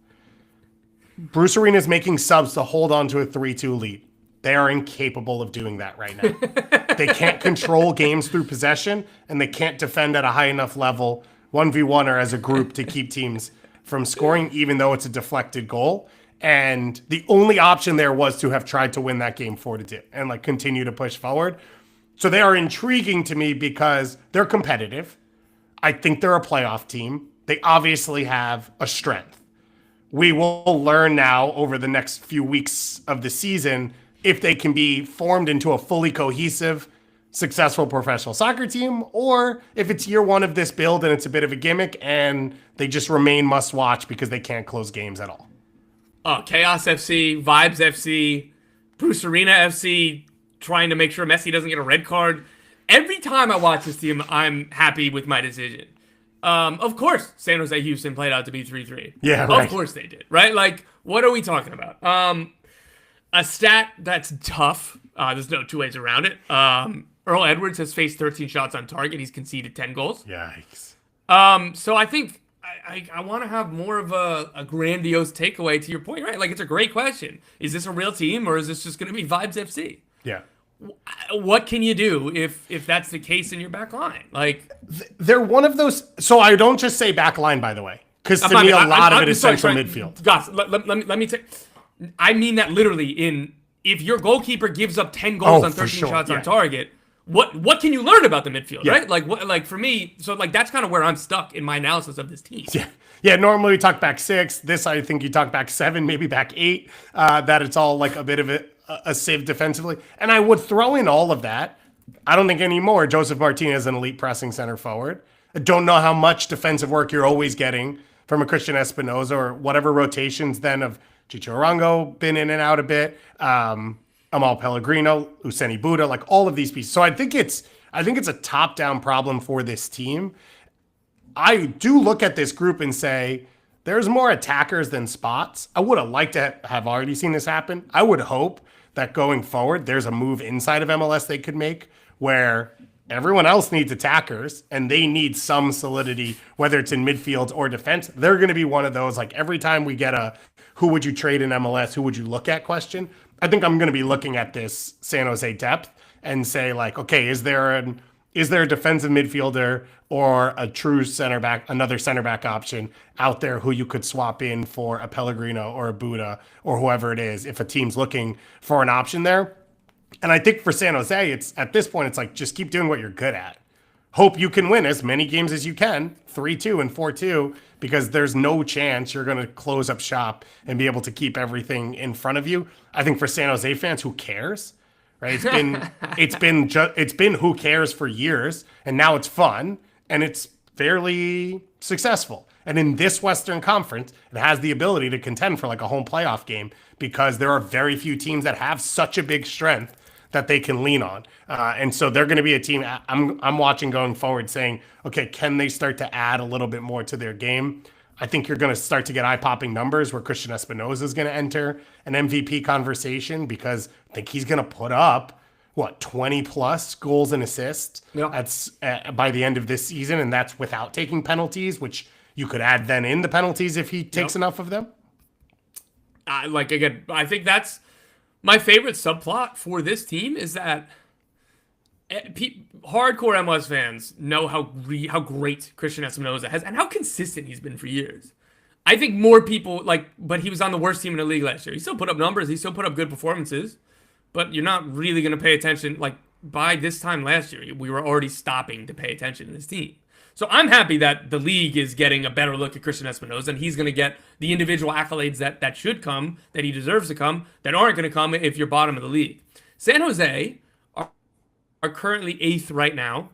Bruce Arena is making subs to hold on to a 3-2 lead. They are incapable of doing that right now. They can't control games through possession, and they can't defend at a high enough level, 1v1 or as a group, to keep teams from scoring, even though it's a deflected goal. And the only option there was to have tried to win that game 4-2 and like continue to push forward. So they are intriguing to me because they're competitive. I think they're a playoff team. They obviously have a strength. We will learn now over the next few weeks of the season if they can be formed into a fully cohesive, successful professional soccer team, or if it's year one of this build and it's a bit of a gimmick and they just remain must watch because they can't close games at all. Chaos FC, Vibes FC, Bruce Arena FC, trying to make sure Messi doesn't get a red card. Every time I watch this team, I'm happy with my decision. Of course, San Jose Houston played out to be 3-3. Yeah, right. Of course they did, right? Like, what are we talking about? A stat that's tough. There's no two ways around it. Earl Edwards has faced 13 shots on target. He's conceded 10 goals. Yikes. So I think I want to have more of a grandiose takeaway to your point, right? Like, it's a great question. Is this a real team or is this just going to be Vibes FC? Yeah. What can you do if that's the case in your back line? Like, they're one of those. So I don't just say back line, by the way, because to me, a lot of it is central midfield. Guys, let me take. I mean that literally. If your goalkeeper gives up 10 goals on 13 shots on target, what can you learn about the midfield, right? Like for me, so like that's kind of where I'm stuck in my analysis of this team. Yeah. Normally we talk back 6. This I think you talk back 7, maybe back 8. That it's all like a bit of a save defensively, and I would throw in all of that. I don't think anymore Joseph Martinez is an elite pressing center forward. I don't know how much defensive work you're always getting from a Christian Espinoza or whatever rotations then of Chicho Arango been in and out a bit. Amal Pellegrino, Useni Buddha, like all of these pieces. So I think it's a top-down problem for this team. I do look at this group and say there's more attackers than spots. I would have liked to have already seen this happen. I would hope that going forward, there's a move inside of MLS they could make where everyone else needs attackers and they need some solidity, whether it's in midfield or defense. They're going to be one of those, like every time we get a who would you trade in MLS, who would you look at question, I think I'm going to be looking at this San Jose depth and say like, okay, is there a defensive midfielder or a true center back, another center back option out there who you could swap in for a Pellegrino or a Buddha or whoever it is if a team's looking for an option there? And I think for San Jose, it's at this point, it's like just keep doing what you're good at. Hope you can win as many games as you can, 3-2 and 4-2, because there's no chance you're going to close up shop and be able to keep everything in front of you. I think for San Jose fans, who cares? Right? It's been who cares for years, and now it's fun and it's fairly successful. And in this Western Conference, it has the ability to contend for like a home playoff game because there are very few teams that have such a big strength that they can lean on. And so they're going to be a team I'm watching going forward saying, okay, can they start to add a little bit more to their game? I think you're going to start to get eye-popping numbers where Christian Espinoza is going to enter an MVP conversation because I think he's going to put up, 20-plus goals and assists That's by the end of this season, and that's without taking penalties, which you could add then in the penalties if he takes enough of them. Again, I think that's my favorite subplot for this team is that hardcore MLS fans know how great Christian Espinoza has and how consistent he's been for years. I think more people but he was on the worst team in the league last year. He still put up numbers. He still put up good performances, but you're not really going to pay attention. Like by this time last year, we were already stopping to pay attention to this team. So I'm happy that the league is getting a better look at Christian Espinoza, and he's going to get the individual accolades that should come, that he deserves to come, that aren't going to come if you're bottom of the league. San Jose are currently 8th right now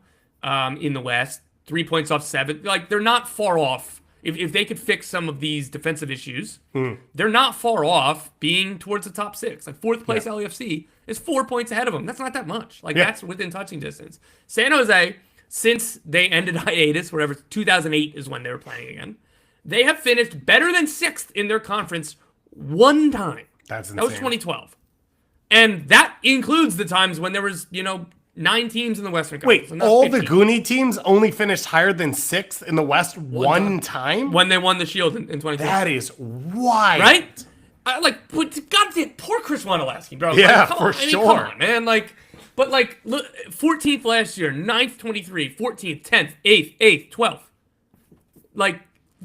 in the West, 3 points off 7th. Like, they're not far off. If they could fix some of these defensive issues, they're not far off being towards the top 6. Like, 4th place LAFC is 4 points ahead of them. That's not that much. Like, that's within touching distance. San Jose, since they ended hiatus, wherever 2008 is when they were playing again, they have finished better than 6th in their conference one time. That's insane. That was 2012. And that includes the times when there was, 9 teams in the Western Conference. Wait, all 15. The Goonie teams only finished higher than 6th in the West one time? When they won the Shield in 2012. That is wild. Right? Goddamn, poor Chris Wondolowski, bro. Yeah, for sure. Come on, man. Look, 14th last year, 9th, 23, 14th, 10th, 8th, 12th.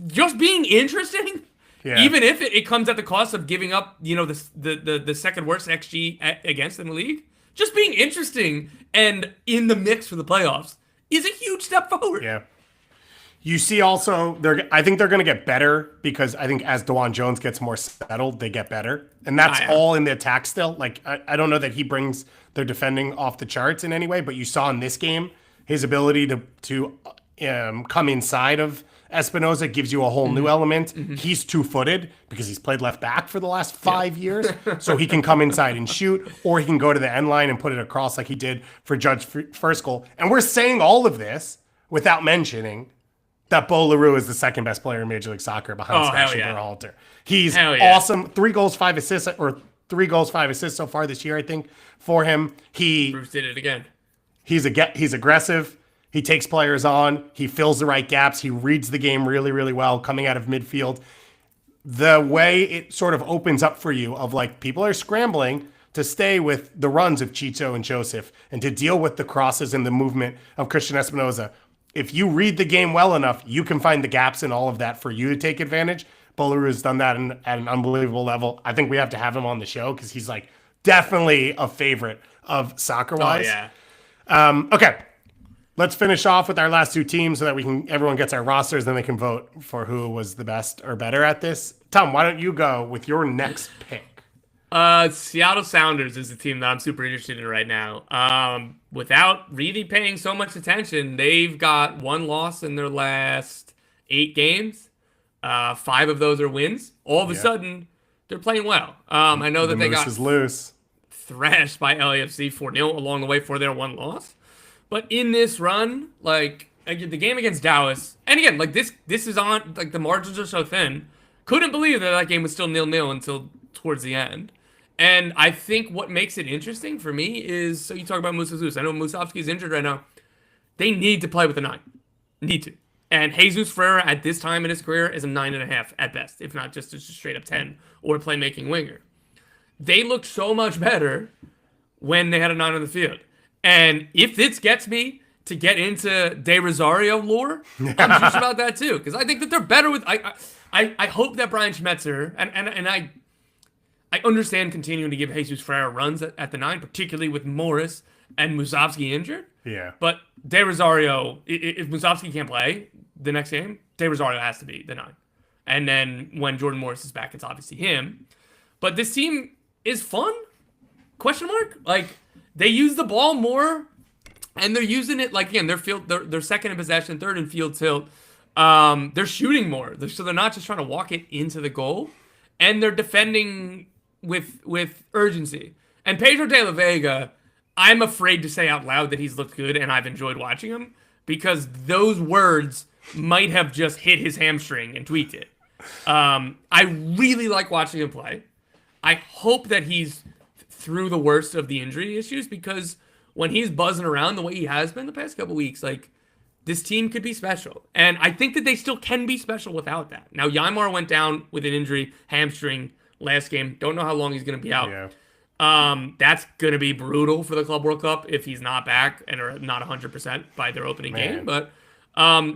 Just being interesting, even if it comes at the cost of giving up, the second worst XG against in the league. Just being interesting and in the mix for the playoffs is a huge step forward. Yeah. You see also, I think they're going to get better because I think as DeJuan Jones gets more settled, they get better. And that's all in the attack still. I don't know that he brings their defending off the charts in any way, but you saw in this game, his ability to come inside of Espinoza gives you a whole new element. He's 2-footed because he's played left back for the last 5 years. So he can come inside and shoot, or he can go to the end line and put it across like he did for Judge first goal. And we're saying all of this without mentioning that Bo LaRue is the second best player in Major League Soccer behind Sebastian Berhalter. He's awesome. 3 goals, 5 assists, or 3 goals, 5 assists so far this year, I think, for him. Bruce did it again. He's aggressive. He takes players on. He fills the right gaps. He reads the game really, really well coming out of midfield. The way it sort of opens up for you of people are scrambling to stay with the runs of Chicho and Joseph and to deal with the crosses and the movement of Christian Espinoza. If you read the game well enough, you can find the gaps in all of that for you to take advantage. Bolaru has done that at an unbelievable level. I think we have to have him on the show because he's definitely a favorite of soccer-wise. Oh, yeah. Okay. Let's finish off with our last 2 teams so that everyone gets our rosters, then they can vote for who was the best or better at this. Tom, why don't you go with your next pick? Seattle Sounders is the team that I'm super interested in right now. Without really paying so much attention, they've got 1 loss in their last 8 games. 5 of those are wins. All of a sudden, they're playing well. I know that they got thrashed by LAFC 4-0 along the way for their 1 loss. But in this run, the game against Dallas, and again, this is on, the margins are so thin. Couldn't believe that game was still 0-0 until towards the end. And I think what makes it interesting for me is, so you talk about Musa Zeus. I know Musovski's injured right now. They need to play with a 9. Need to. And Jesus Ferreira at this time in his career is a 9.5 at best, if not just a straight up 10 or playmaking winger. They look so much better when they had a 9 on the field. And if this gets me to get into De Rosario lore, I'm just about that too. Because I think that they're better with... I hope that Brian Schmetzer... And I understand continuing to give Jesus Ferreira runs at the 9, particularly with Morris and Musovski injured. Yeah. But De Rosario... If Musovski can't play the next game, De Rosario has to be the 9. And then when Jordan Morris is back, it's obviously him. But this team is fun? Question mark? They use the ball more, and they're using it again. They're second in possession, third in field tilt. They're shooting more, so they're not just trying to walk it into the goal, and they're defending with urgency. And Pedro de la Vega, I'm afraid to say out loud that he's looked good, and I've enjoyed watching him because those words might have just hit his hamstring and tweaked it. I really like watching him play. I hope that he's through the worst of the injury issues, because when he's buzzing around the way he has been the past couple weeks, this team could be special. And I think that they still can be special without that. Now, Ymar went down with an injury, hamstring, last game. Don't know how long he's going to be out. Yeah. That's going to be brutal for the Club World Cup if he's not back and are not 100% by their opening game. But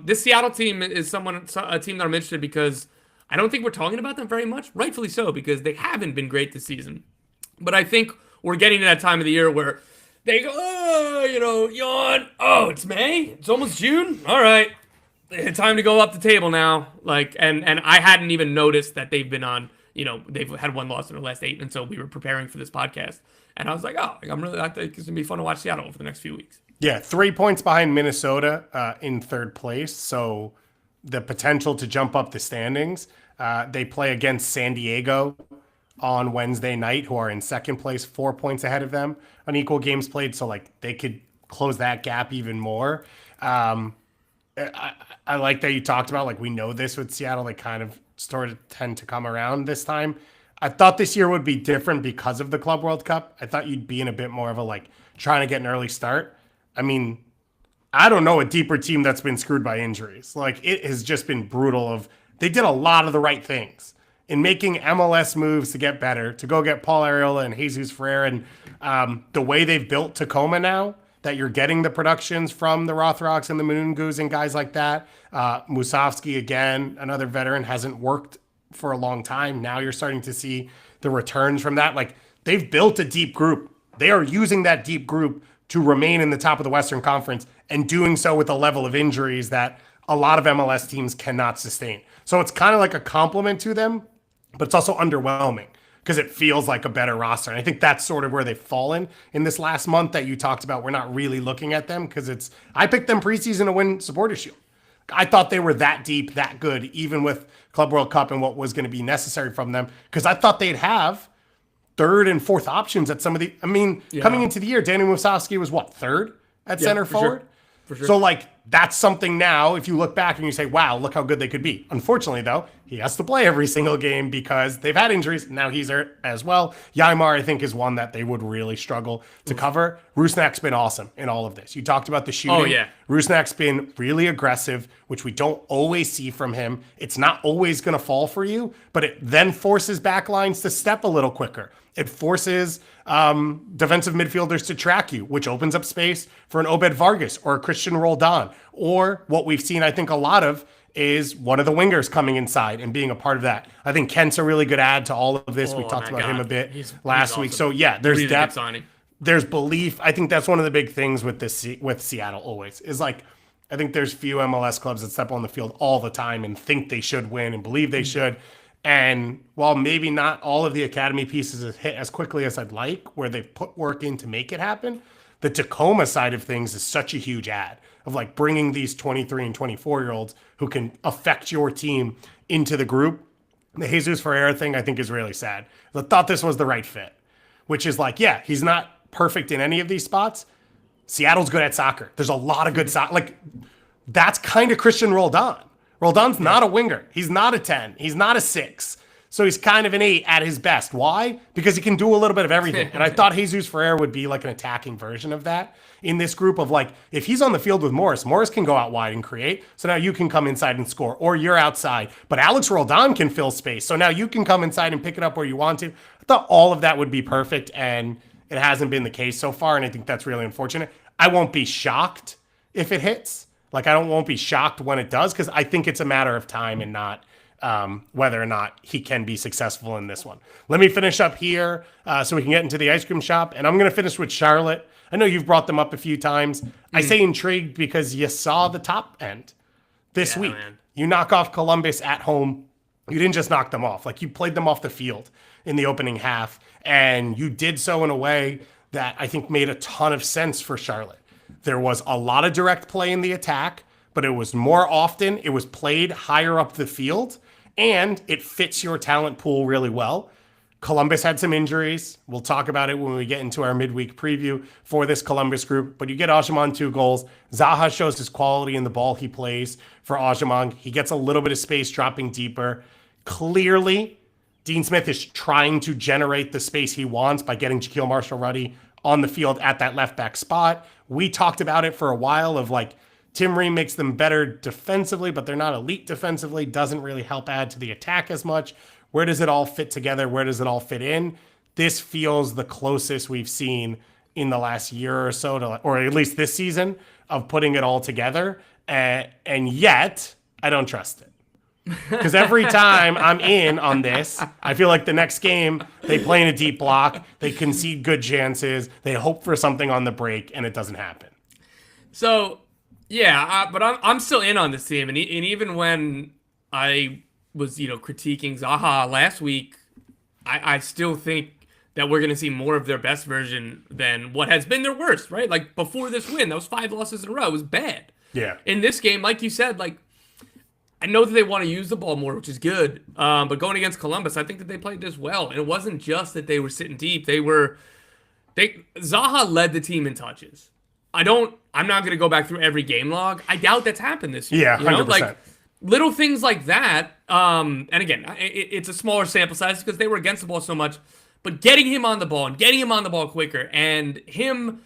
this Seattle team is a team that I'm interested in because I don't think we're talking about them very much, rightfully so, because they haven't been great this season. But I think we're getting to that time of the year where They go, oh, yawn. Oh, it's May. It's almost June. All right, it's time to go up the table now. Like, and I hadn't even noticed that they've been on. They've had one loss in their last 8, and so we were preparing for this podcast, and I was like, I think it's gonna be fun to watch Seattle over the next few weeks. Yeah, 3 points behind Minnesota in third place, so the potential to jump up the standings. They play against San Diego on Wednesday night, who are in second place, 4 points ahead of them on equal games played. So they could close that gap even more. I like that you talked about, we know this with Seattle, they kind of sort of tend to come around this time. I thought this year would be different because of the Club World Cup. I thought you'd be in a bit more of a trying to get an early start. I mean, I don't know a deeper team that's been screwed by injuries. It has just been brutal. They did a lot of the right things in making MLS moves to get better, to go get Paul Arriola and Jesus Ferreira, and the way they've built Tacoma now, that you're getting the productions from the Rothrocks and the Moongoos and guys like that. Musovski, again, another veteran, hasn't worked for a long time. Now you're starting to see the returns from that. They've built a deep group. They are using that deep group to remain in the top of the Western Conference, and doing so with a level of injuries that a lot of MLS teams cannot sustain. So it's kind of like a compliment to them, but it's also underwhelming because it feels like a better roster. And I think that's sort of where they've fallen in this last month that you talked about. We're not really looking at them because I picked them preseason to win Supporters Shield. I thought they were that deep, that good, even with Club World Cup and what was going to be necessary from them, because I thought they'd have third and fourth options at some of the. Coming into the year, Danny Musovski was third at center forward. Sure. For sure. So that's something now. If you look back and you say, "Wow, look how good they could be." Unfortunately, though, he has to play every single game because they've had injuries. Now he's there as well. Yaimar, I think, is one that they would really struggle to cover. Rusnak's been awesome in all of this. You talked about the shooting. Oh yeah, Rusnak's been really aggressive, which we don't always see from him. It's not always going to fall for you, but it then forces backlines to step a little quicker. It forces defensive midfielders to track you, which opens up space for an Obed Vargas or a Christian Roldan. Or what we've seen, I think, a lot of is one of the wingers coming inside and being a part of that. I think Kent's a really good add to all of this. We talked about him a bit last week. So, yeah, there's really depth. There's belief. I think that's one of the big things with Seattle always is I think there's few MLS clubs that step on the field all the time and think they should win and believe they should. And while maybe not all of the academy pieces have hit as quickly as I'd like, where they've put work in to make it happen, the Tacoma side of things is such a huge add of bringing these 23 and 24-year-olds who can affect your team into the group. The Jesus Ferreira thing I think is really sad. I thought this was the right fit, which is he's not perfect in any of these spots. Seattle's good at soccer. There's a lot of good soccer. That's kind of Christian Roldan. Roldan's not a winger. He's not a 10. He's not a 6. So he's kind of an 8 at his best. Why? Because he can do a little bit of everything. And I thought Jesus Ferreira would be an attacking version of that in this group of if he's on the field with Morris can go out wide and create. So now you can come inside and score, or you're outside. But Alex Roldan can fill space. So now you can come inside and pick it up where you want to. I thought all of that would be perfect, and it hasn't been the case so far. And I think that's really unfortunate. I won't be shocked if it hits. I won't be shocked when it does, because I think it's a matter of time and not whether or not he can be successful in this one. Let me finish up here so we can get into the ice cream shop. And I'm going to finish with Charlotte. I know you've brought them up a few times. I say intrigued because you saw the top end this week. Man. You knock off Columbus at home. You didn't just knock them off. You played them off the field in the opening half. And you did so in a way that I think made a ton of sense for Charlotte. There was a lot of direct play in the attack, but it was more often, it was played higher up the field, and it fits your talent pool really well. Columbus had some injuries. We'll talk about it when we get into our midweek preview for this Columbus group, but you get Ajamon 2 goals. Zaha shows his quality in the ball he plays for Ajamon. He gets a little bit of space dropping deeper. Clearly, Dean Smith is trying to generate the space he wants by getting Jaquil Marshall-Ruddy on the field at that left back spot. We talked about it for a while of Tim Ream makes them better defensively, but they're not elite defensively, doesn't really help add to the attack as much. Where does it all fit together? Where does it all fit in? This feels the closest we've seen in the last year or so, or at least this season, of putting it all together. And yet, I don't trust it. Because every time I'm in on this, I feel like the next game, they play in a deep block, they concede good chances, they hope for something on the break, and it doesn't happen. So, yeah, but I'm still in on this team. And even when I was, critiquing Zaha last week, I still think that we're going to see more of their best version than what has been their worst, right? Like, before this win, those 5 losses in a row was bad. Yeah. In this game, like you said, like, I know that they want to use the ball more, which is good. But going against Columbus, I think that they played this well. And it wasn't just that they were sitting deep. Zaha led the team in touches. I'm not going to go back through every game log. I doubt that's happened this year. Yeah, 100%. Like, little things like that. And again, it's a smaller sample size because they were against the ball so much. But getting him on the ball and getting him on the ball quicker and him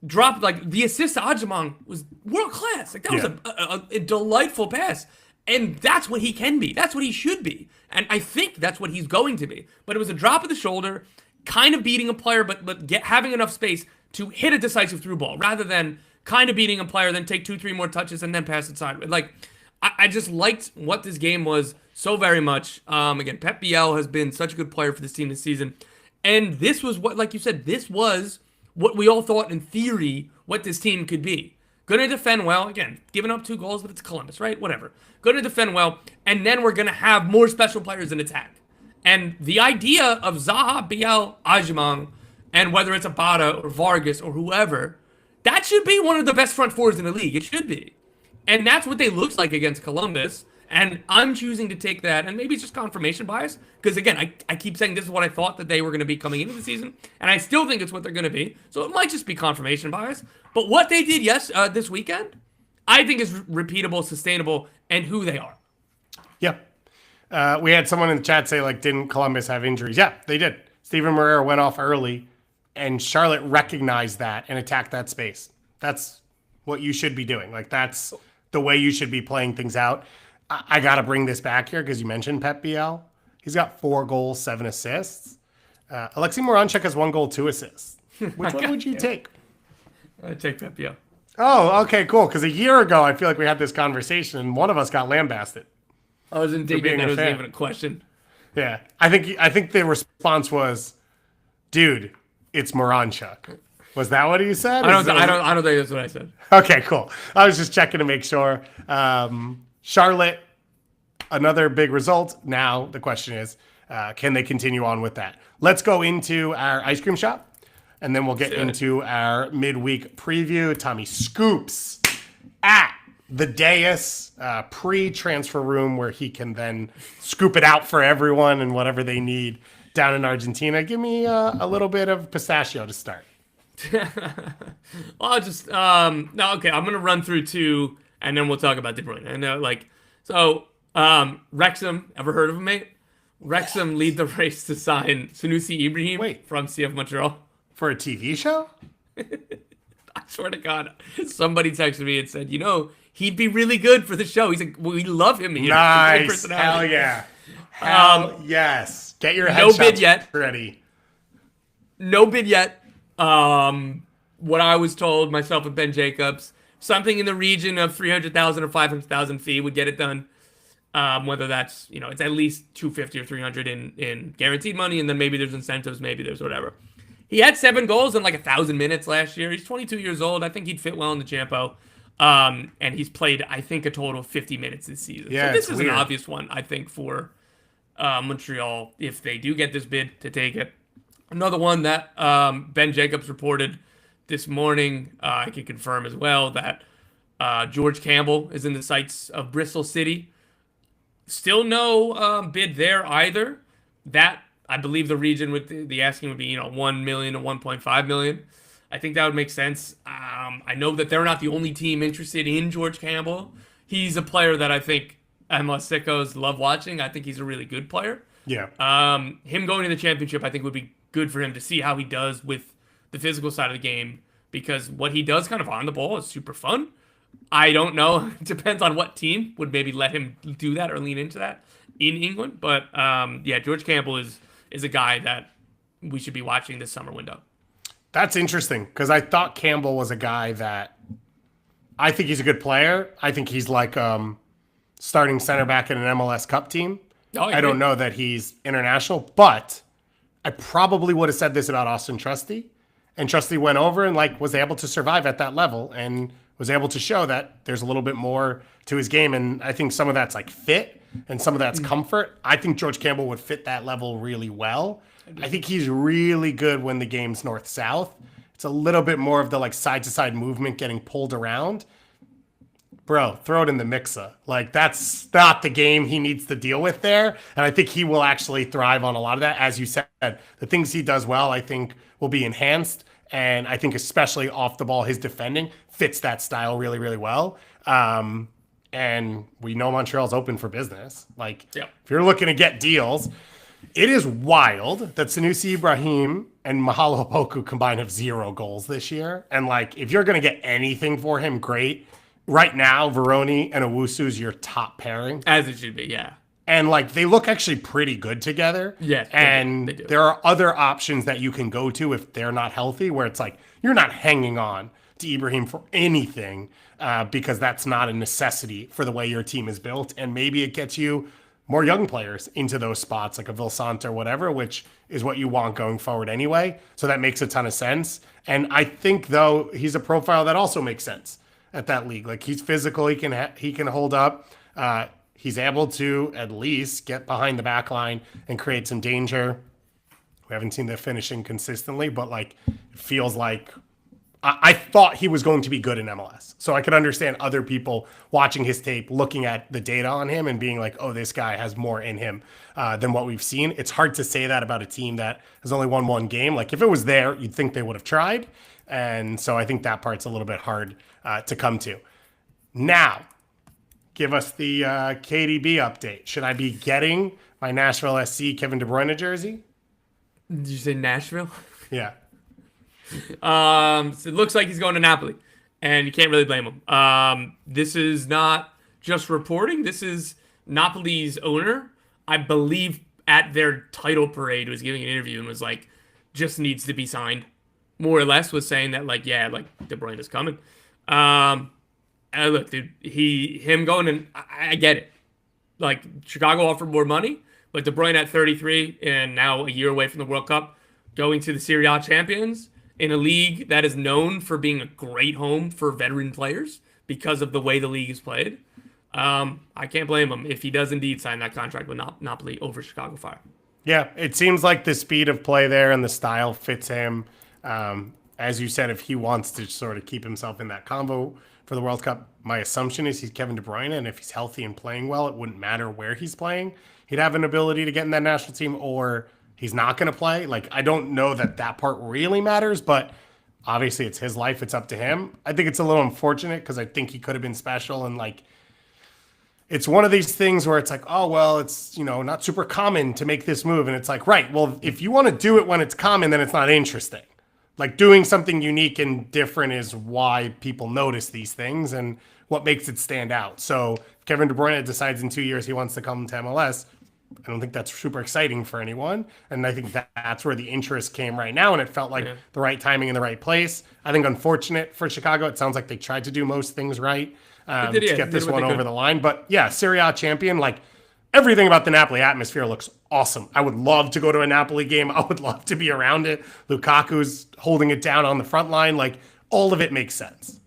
drop, like, the assist to Ajimong was world class. Like, that was a delightful pass. And that's what he can be. That's what he should be. And I think that's what he's going to be. But it was a drop of the shoulder, kind of beating a player, but having enough space to hit a decisive through ball rather than kind of beating a player, then take 2-3 more touches and then pass it sideways. Like, I just liked what this game was so very much. Again, Pep Biel has been such a good player for this team this season. And this was what, like you said, this was what we all thought in theory what this team could be. Going to defend well. Again, giving up 2 goals, but it's Columbus, right? Whatever. Going to defend well. And then we're going to have more special players in attack. And the idea of Zaha, Biel, Ajimong, and whether it's Abada or Vargas or whoever, that should be one of the best front fours in the league. It should be. And that's what they looked like against Columbus. And I'm choosing to take that, and maybe it's just confirmation bias, because again, I keep saying this is what I thought that they were going to be coming into the season, and I still think it's what they're going to be. So it might just be confirmation bias. But what they did this weekend, I think is repeatable, sustainable, and who they are. Yeah. We had someone in the chat say, like, didn't Columbus have injuries? Yeah, they did. Steven Moreira went off early, and Charlotte recognized that and attacked that space. That's what you should be doing. Like, that's the way you should be playing things out. I got to bring this back here because you mentioned Pep Biel. He's got 4 goals, 7 assists. Alexei Moranchuk has 1 goal, 2 assists. Which one would you take? I'd take Pep Biel. Oh, okay, cool. Because a year ago, I feel like we had this conversation, and one of us got lambasted. I was indignant that it wasn't even a question. Yeah, I think the response was, "Dude, it's Moranchuk." Was that what he said? I don't think that's what I said. Okay, cool. I was just checking to make sure. Charlotte, another big result. Now the question is, can they continue on with that? Let's go into our ice cream shop, and then we'll get into our midweek preview. Tommy scoops at the dais, pre-transfer room, where he can then scoop it out for everyone and whatever they need down in Argentina. Give me a little bit of pistachio to start. I'll just no, okay. I'm gonna run through 2, and then we'll talk about De Bruyne. Wrexham. Ever heard of him, mate? Wrexham lead the race to sign Sunnisi Ibrahim from CF Montreal for a TV show. I swear to God, somebody texted me and said, he'd be really good for the show. He's like, we love him here. Nice, hell yeah, hell yes. Get your headshots no bid yet. Ready. No bid yet. What I was told, myself and Ben Jacobs, something in the region of 300,000 or 500,000 fee would get it done. Whether that's, it's at least 250 or 300 in guaranteed money, and then maybe there's incentives, maybe there's whatever. He had 7 goals in like 1,000 minutes last year. He's 22 years old. I think he'd fit well in the Champo. And he's played, I think, a total of 50 minutes this season. Yeah, so this is an obvious one, I think, for Montreal, if they do get this bid, to take it. Another one that Ben Jacobs reported this morning, I can confirm as well, that George Campbell is in the sights of Bristol City. Still no bid there either. That, I believe the region with the asking would be, 1 million to 1.5 million. I think that would make sense. I know that they're not the only team interested in George Campbell. He's a player that I think MLS sickos love watching. I think he's a really good player. Yeah. Him going to the championship, I think, would be good for him to see how he does with the physical side of the game, because what he does kind of on the ball is super fun. I don't know. It depends on what team would maybe let him do that or lean into that in England. But George Campbell is a guy that we should be watching this summer window. That's interesting, because I thought Campbell was a guy that I think he's a good player. I think he's like starting center back in an MLS Cup team. I don't know that he's international, but I probably would have said this about Austin Trusty. And Trusty went over and was able to survive at that level and was able to show that there's a little bit more to his game. And I think some of that's fit and some of that's comfort. I think George Campbell would fit that level really well. I think he's really good when the game's north-south. It's a little bit more of the side-to-side movement getting pulled around. Bro, throw it in the mixer. That's not the game he needs to deal with there. And I think he will actually thrive on a lot of that. As you said, the things he does well, I think, will be enhanced. And I think especially off the ball, his defending fits that style really, really well. And we know Montreal's open for business. If you're looking to get deals, it is wild that Sunnisi, Ibrahim, and Mahalo Opoku combined have 0 goals this year. And if you're going to get anything for him, great. Right now, Veroni and Owusu is your top pairing. As it should be, yeah. And they look actually pretty good together. Yes, and they do. There are other options that you can go to if they're not healthy, where it's you're not hanging on to Ibrahim for anything because that's not a necessity for the way your team is built. And maybe it gets you more young players into those spots, like a Vilsant or whatever, which is what you want going forward anyway. So that makes a ton of sense. And I think, though, he's a profile that also makes sense at that league. He's physical, he can hold up. He's able to at least get behind the back line and create some danger. We haven't seen the finishing consistently, but it feels like I thought he was going to be good in MLS. So I could understand other people watching his tape, looking at the data on him and being oh, this guy has more in him than what we've seen. It's hard to say that about a team that has only won 1 game. If it was there, you'd think they would have tried. And so I think that part's a little bit hard to come to. Now, give us the KDB update. Should I be getting my Nashville SC Kevin De Bruyne jersey? Did you say Nashville? Yeah. So it looks like he's going to Napoli, and you can't really blame him. This is not just reporting. This is Napoli's owner, I believe, at their title parade was giving an interview and was just needs to be signed. More or less was saying that De Bruyne is coming. And look, dude, him going and I get it. Chicago offered more money, but De Bruyne at 33 and now a year away from the World Cup, going to the Serie A champions in a league that is known for being a great home for veteran players because of the way the league is played. I can't blame him if he does indeed sign that contract with Napoli over Chicago Fire. Yeah, it seems like the speed of play there and the style fits him. As you said, if he wants to sort of keep himself in that combo for the World Cup, my assumption is he's Kevin De Bruyne, and if he's healthy and playing well, it wouldn't matter where he's playing. He'd have an ability to get in that national team, or he's not going to play. I don't know that part really matters, but obviously it's his life. It's up to him. I think it's a little unfortunate because I think he could have been special. And it's one of these things where it's oh, well, it's, not super common to make this move. And it's right, well, if you want to do it when it's common, then it's not interesting. Doing something unique and different is why people notice these things and what makes it stand out. So if Kevin De Bruyne decides in 2 years he wants to come to MLS, I don't think that's super exciting for anyone. And I think that's where the interest came right now. And it felt the right timing in the right place. I think unfortunate for Chicago. It sounds like they tried to do most things right to get this one over the line. But yeah, Serie A champion, everything about the Napoli atmosphere looks awesome. I would love to go to a Napoli game. I would love to be around it. Lukaku's holding it down on the front line. All of it makes sense.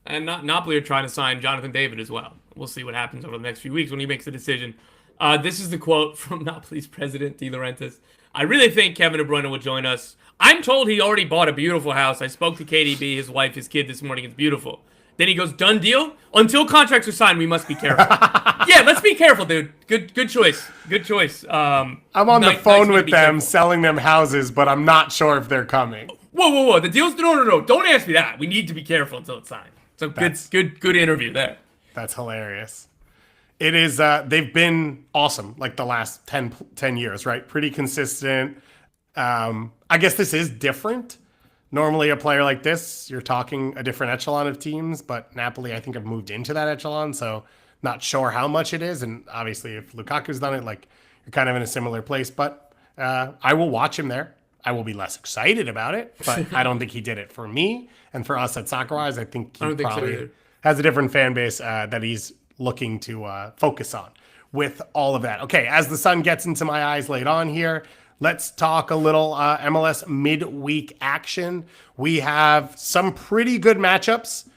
And Napoli are trying to sign Jonathan David as well. We'll see what happens over the next few weeks when he makes the decision. This is the quote from Napoli's president, De Laurentiis. I really think Kevin De Bruyne will join us. I'm told he already bought a beautiful house. I spoke to KDB, his wife, his kid this morning. It's beautiful. Then he goes, done deal? Until contracts are signed, we must be careful. Yeah, let's be careful, dude. Good choice. Good choice. I'm on the phone with them, selling them houses, but I'm not sure if they're coming. Whoa. The deal's no. Don't ask me that. We need to be careful until it's signed. So good interview there. That's hilarious. It is, they've been awesome, the last 10 years, right? Pretty consistent. I guess this is different. Normally a player like this, you're talking a different echelon of teams, but Napoli, I think, have moved into that echelon, so not sure how much it is. And obviously, if Lukaku's done it, you're kind of in a similar place. But I will watch him there. I will be less excited about it, but I don't think he did it for me. And for us at Soccer Wise, I think he probably has a different fan base that he's looking to focus on with all of that. Okay, as the sun gets into my eyes late on here, let's talk a little MLS midweek action. We have some pretty good matchups,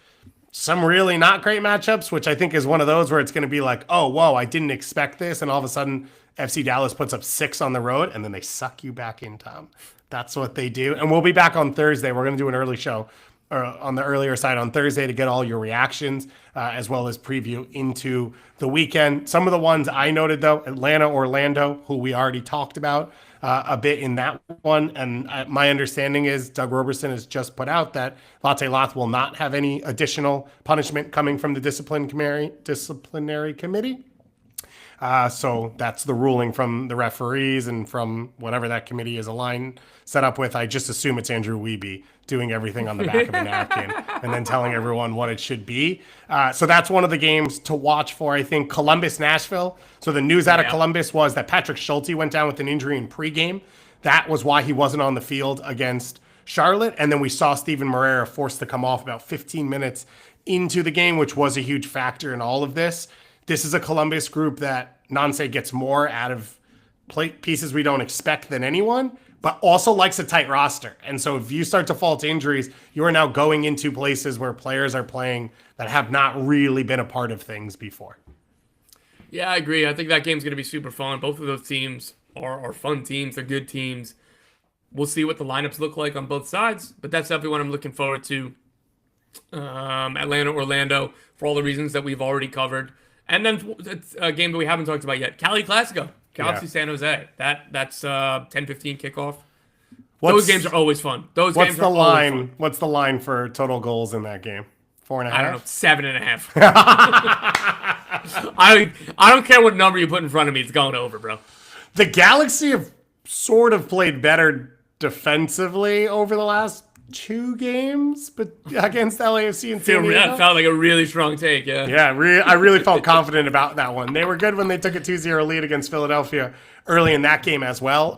some really not great matchups, which I think is one of those where it's going to be like, oh, whoa, I didn't expect this. And all of a sudden, FC Dallas puts up 6 on the road, and then they suck you back in, Tom. That's what they do. And we'll be back on Thursday. We're going to do an early show on the earlier side on Thursday to get all your reactions, as well as preview into the weekend. Some of the ones I noted, though, Atlanta, Orlando, who we already talked about a bit in that one. And my understanding is Doug Roberson has just put out that Lathe will not have any additional punishment coming from the disciplinary committee. So that's the ruling from the referees and from whatever that committee is set up with. I just assume it's Andrew Wiebe doing everything on the back of a napkin and then telling everyone what it should be. So that's one of the games to watch for, I think. Columbus, Nashville. So the news out of Columbus was that Patrick Schulte went down with an injury in pregame. That was why he wasn't on the field against Charlotte. And then we saw Steven Moreira forced to come off about 15 minutes into the game, which was a huge factor in all of this. This is a Columbus group that Nancy gets more out of pieces we don't expect than anyone, but also likes a tight roster. And so if you start to fall to injuries, you are now going into places where players are playing that have not really been a part of things before. Yeah, I agree. I think that game's going to be super fun. Both of those teams are fun teams. They're good teams. We'll see what the lineups look like on both sides, but that's definitely what I'm looking forward to. Atlanta, Orlando, for all the reasons that we've already covered. And then it's a game that we haven't talked about yet. Cali Classico. Galaxy San Jose. That's 10-15 kickoff. Those games are always fun. What's the line? What's the line for total goals in that game? 4.5? I don't know. 7.5. I don't care what number you put in front of me. It's going over, bro. The Galaxy have sort of played better defensively over the last 2 games, but against LAFC and San Diego. That felt like a really strong take, yeah. Yeah, I really felt confident about that one. They were good when they took a 2-0 lead against Philadelphia early in that game as well.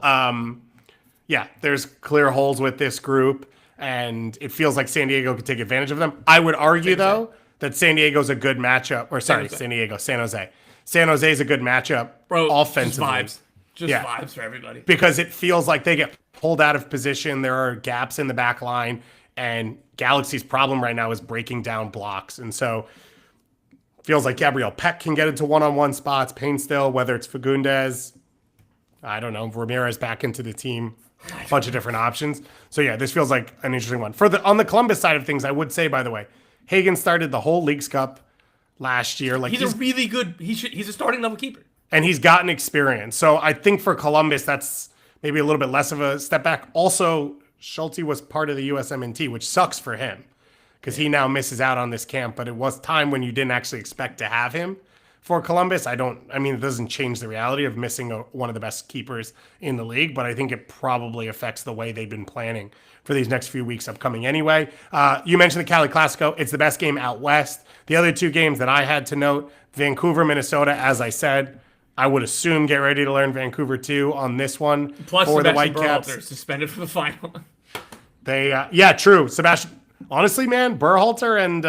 Yeah, there's clear holes with this group, and it feels like San Diego could take advantage of them. I would argue, though, that San Diego's a good matchup. Or sorry, San Jose. San Jose's a good matchup offensively. Just vibes for everybody. Because it feels like they get pulled out of position. There are gaps in the back line, and Galaxy's problem right now is breaking down blocks. And so it feels like Gabriel Peck can get into one-on-one spots. Payne still, whether it's Fagundes, I don't know, Ramirez back into the team, a bunch of different options. So yeah, this feels like an interesting one. On the Columbus side of things, I would say, by the way, Hagen started the whole Leagues Cup last year. Like he's a really good. He's a starting level keeper. And he's gotten experience. So I think for Columbus, that's maybe a little bit less of a step back. Also, Schulte was part of the USMNT, which sucks for him because he now misses out on this camp. But it was time when you didn't actually expect to have him for Columbus. It doesn't change the reality of missing one of the best keepers in the league, but I think it probably affects the way they've been planning for these next few weeks upcoming anyway. You mentioned the Cali Classico. It's the best game out west. The other 2 games that I had to note, Vancouver, Minnesota, as I said, I would assume get ready to learn Vancouver too on this one. Plus, for Sebastian the Whitecaps. suspended for the final. True. Sebastian, honestly, Berhalter and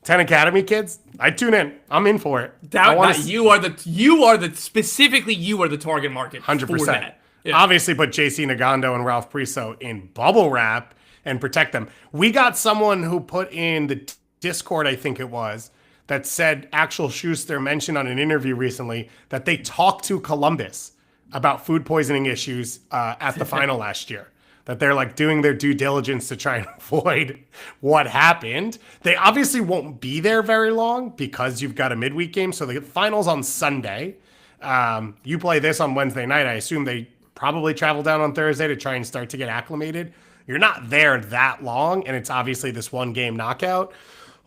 10 Academy kids, I tune in. I'm in for it. You are the target market. 100%. For that. Yeah. Obviously, put JC Nagando and Ralph Priso in bubble wrap and protect them. We got someone who put in the Discord, I think it was, that said Axel Schuster mentioned on an interview recently that they talked to Columbus about food poisoning issues at the final last year. That they're like doing their due diligence to try and avoid what happened. They obviously won't be there very long because you've got a midweek game. So the final's on Sunday. You play this on Wednesday night. I assume they probably travel down on Thursday to try and start to get acclimated. You're not there that long, and it's obviously this one game knockout.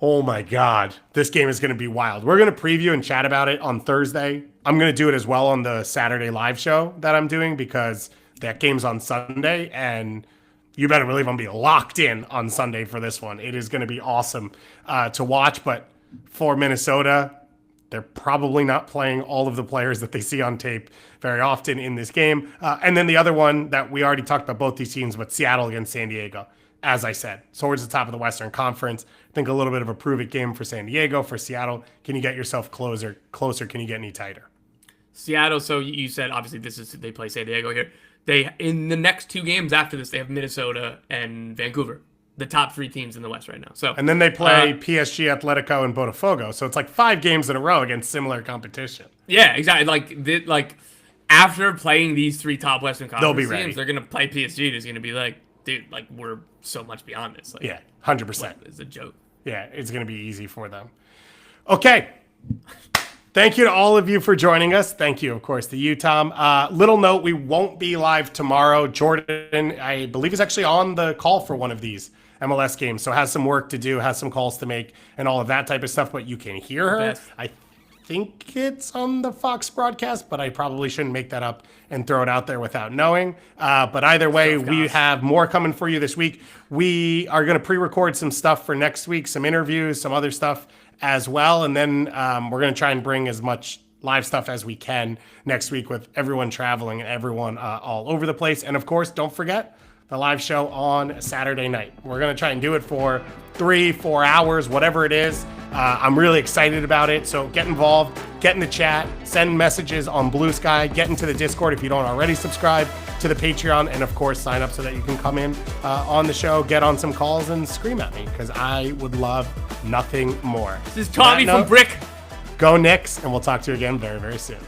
Oh my God, this game is going to be wild. We're going to preview and chat about it on Thursday. I'm going to do it as well on the Saturday live show that I'm doing because that game's on Sunday, and you better believe I'm going to be locked in on Sunday for this one. It is going to be awesome to watch, but for Minnesota, they're probably not playing all of the players that they see on tape very often in this game. And then the other one that we already talked about both these teams, but Seattle against San Diego. as I said, towards the top of the Western Conference. I think a little bit of a prove-it game for San Diego, for Seattle. Can you get yourself closer? Can you get any tighter? Seattle, so you said, obviously, they play San Diego here. They, in the next 2 games after this, they have Minnesota and Vancouver, the top 3 teams in the West right now. So, and then they play PSG, Atletico, and Botafogo. So it's like 5 games in a row against similar competition. Yeah, exactly. Like after playing these 3 top Western Conference teams, they're going to play PSG. It's going to be like, dude, like we're so much beyond this. Like, yeah, 100%. It's a joke. Yeah, it's going to be easy for them. Okay. Thank you to all of you for joining us. Thank you, of course, to you, Tom. Little note, we won't be live tomorrow. Jordan, I believe, is actually on the call for one of these MLS games, so has some work to do, has some calls to make, and all of that type of stuff, but you can hear her. I think it's on the Fox broadcast, but I probably shouldn't make that up and throw it out there without knowing. But either way, we have more coming for you this week. We are going to pre-record some stuff for next week, some interviews, some other stuff as well. And then we're going to try and bring as much live stuff as we can next week with everyone traveling and everyone all over the place. And of course, don't forget the live show on Saturday night. We're going to try and do it for 3-4 hours, whatever it is. I'm really excited about it. So get involved, get in the chat, send messages on Blue Sky, get into the Discord if you don't already subscribe to the Patreon, and of course sign up so that you can come in on the show, get on some calls, and scream at me because I would love nothing more. This is Tommy from Brick. Go Knicks, and we'll talk to you again very, very soon.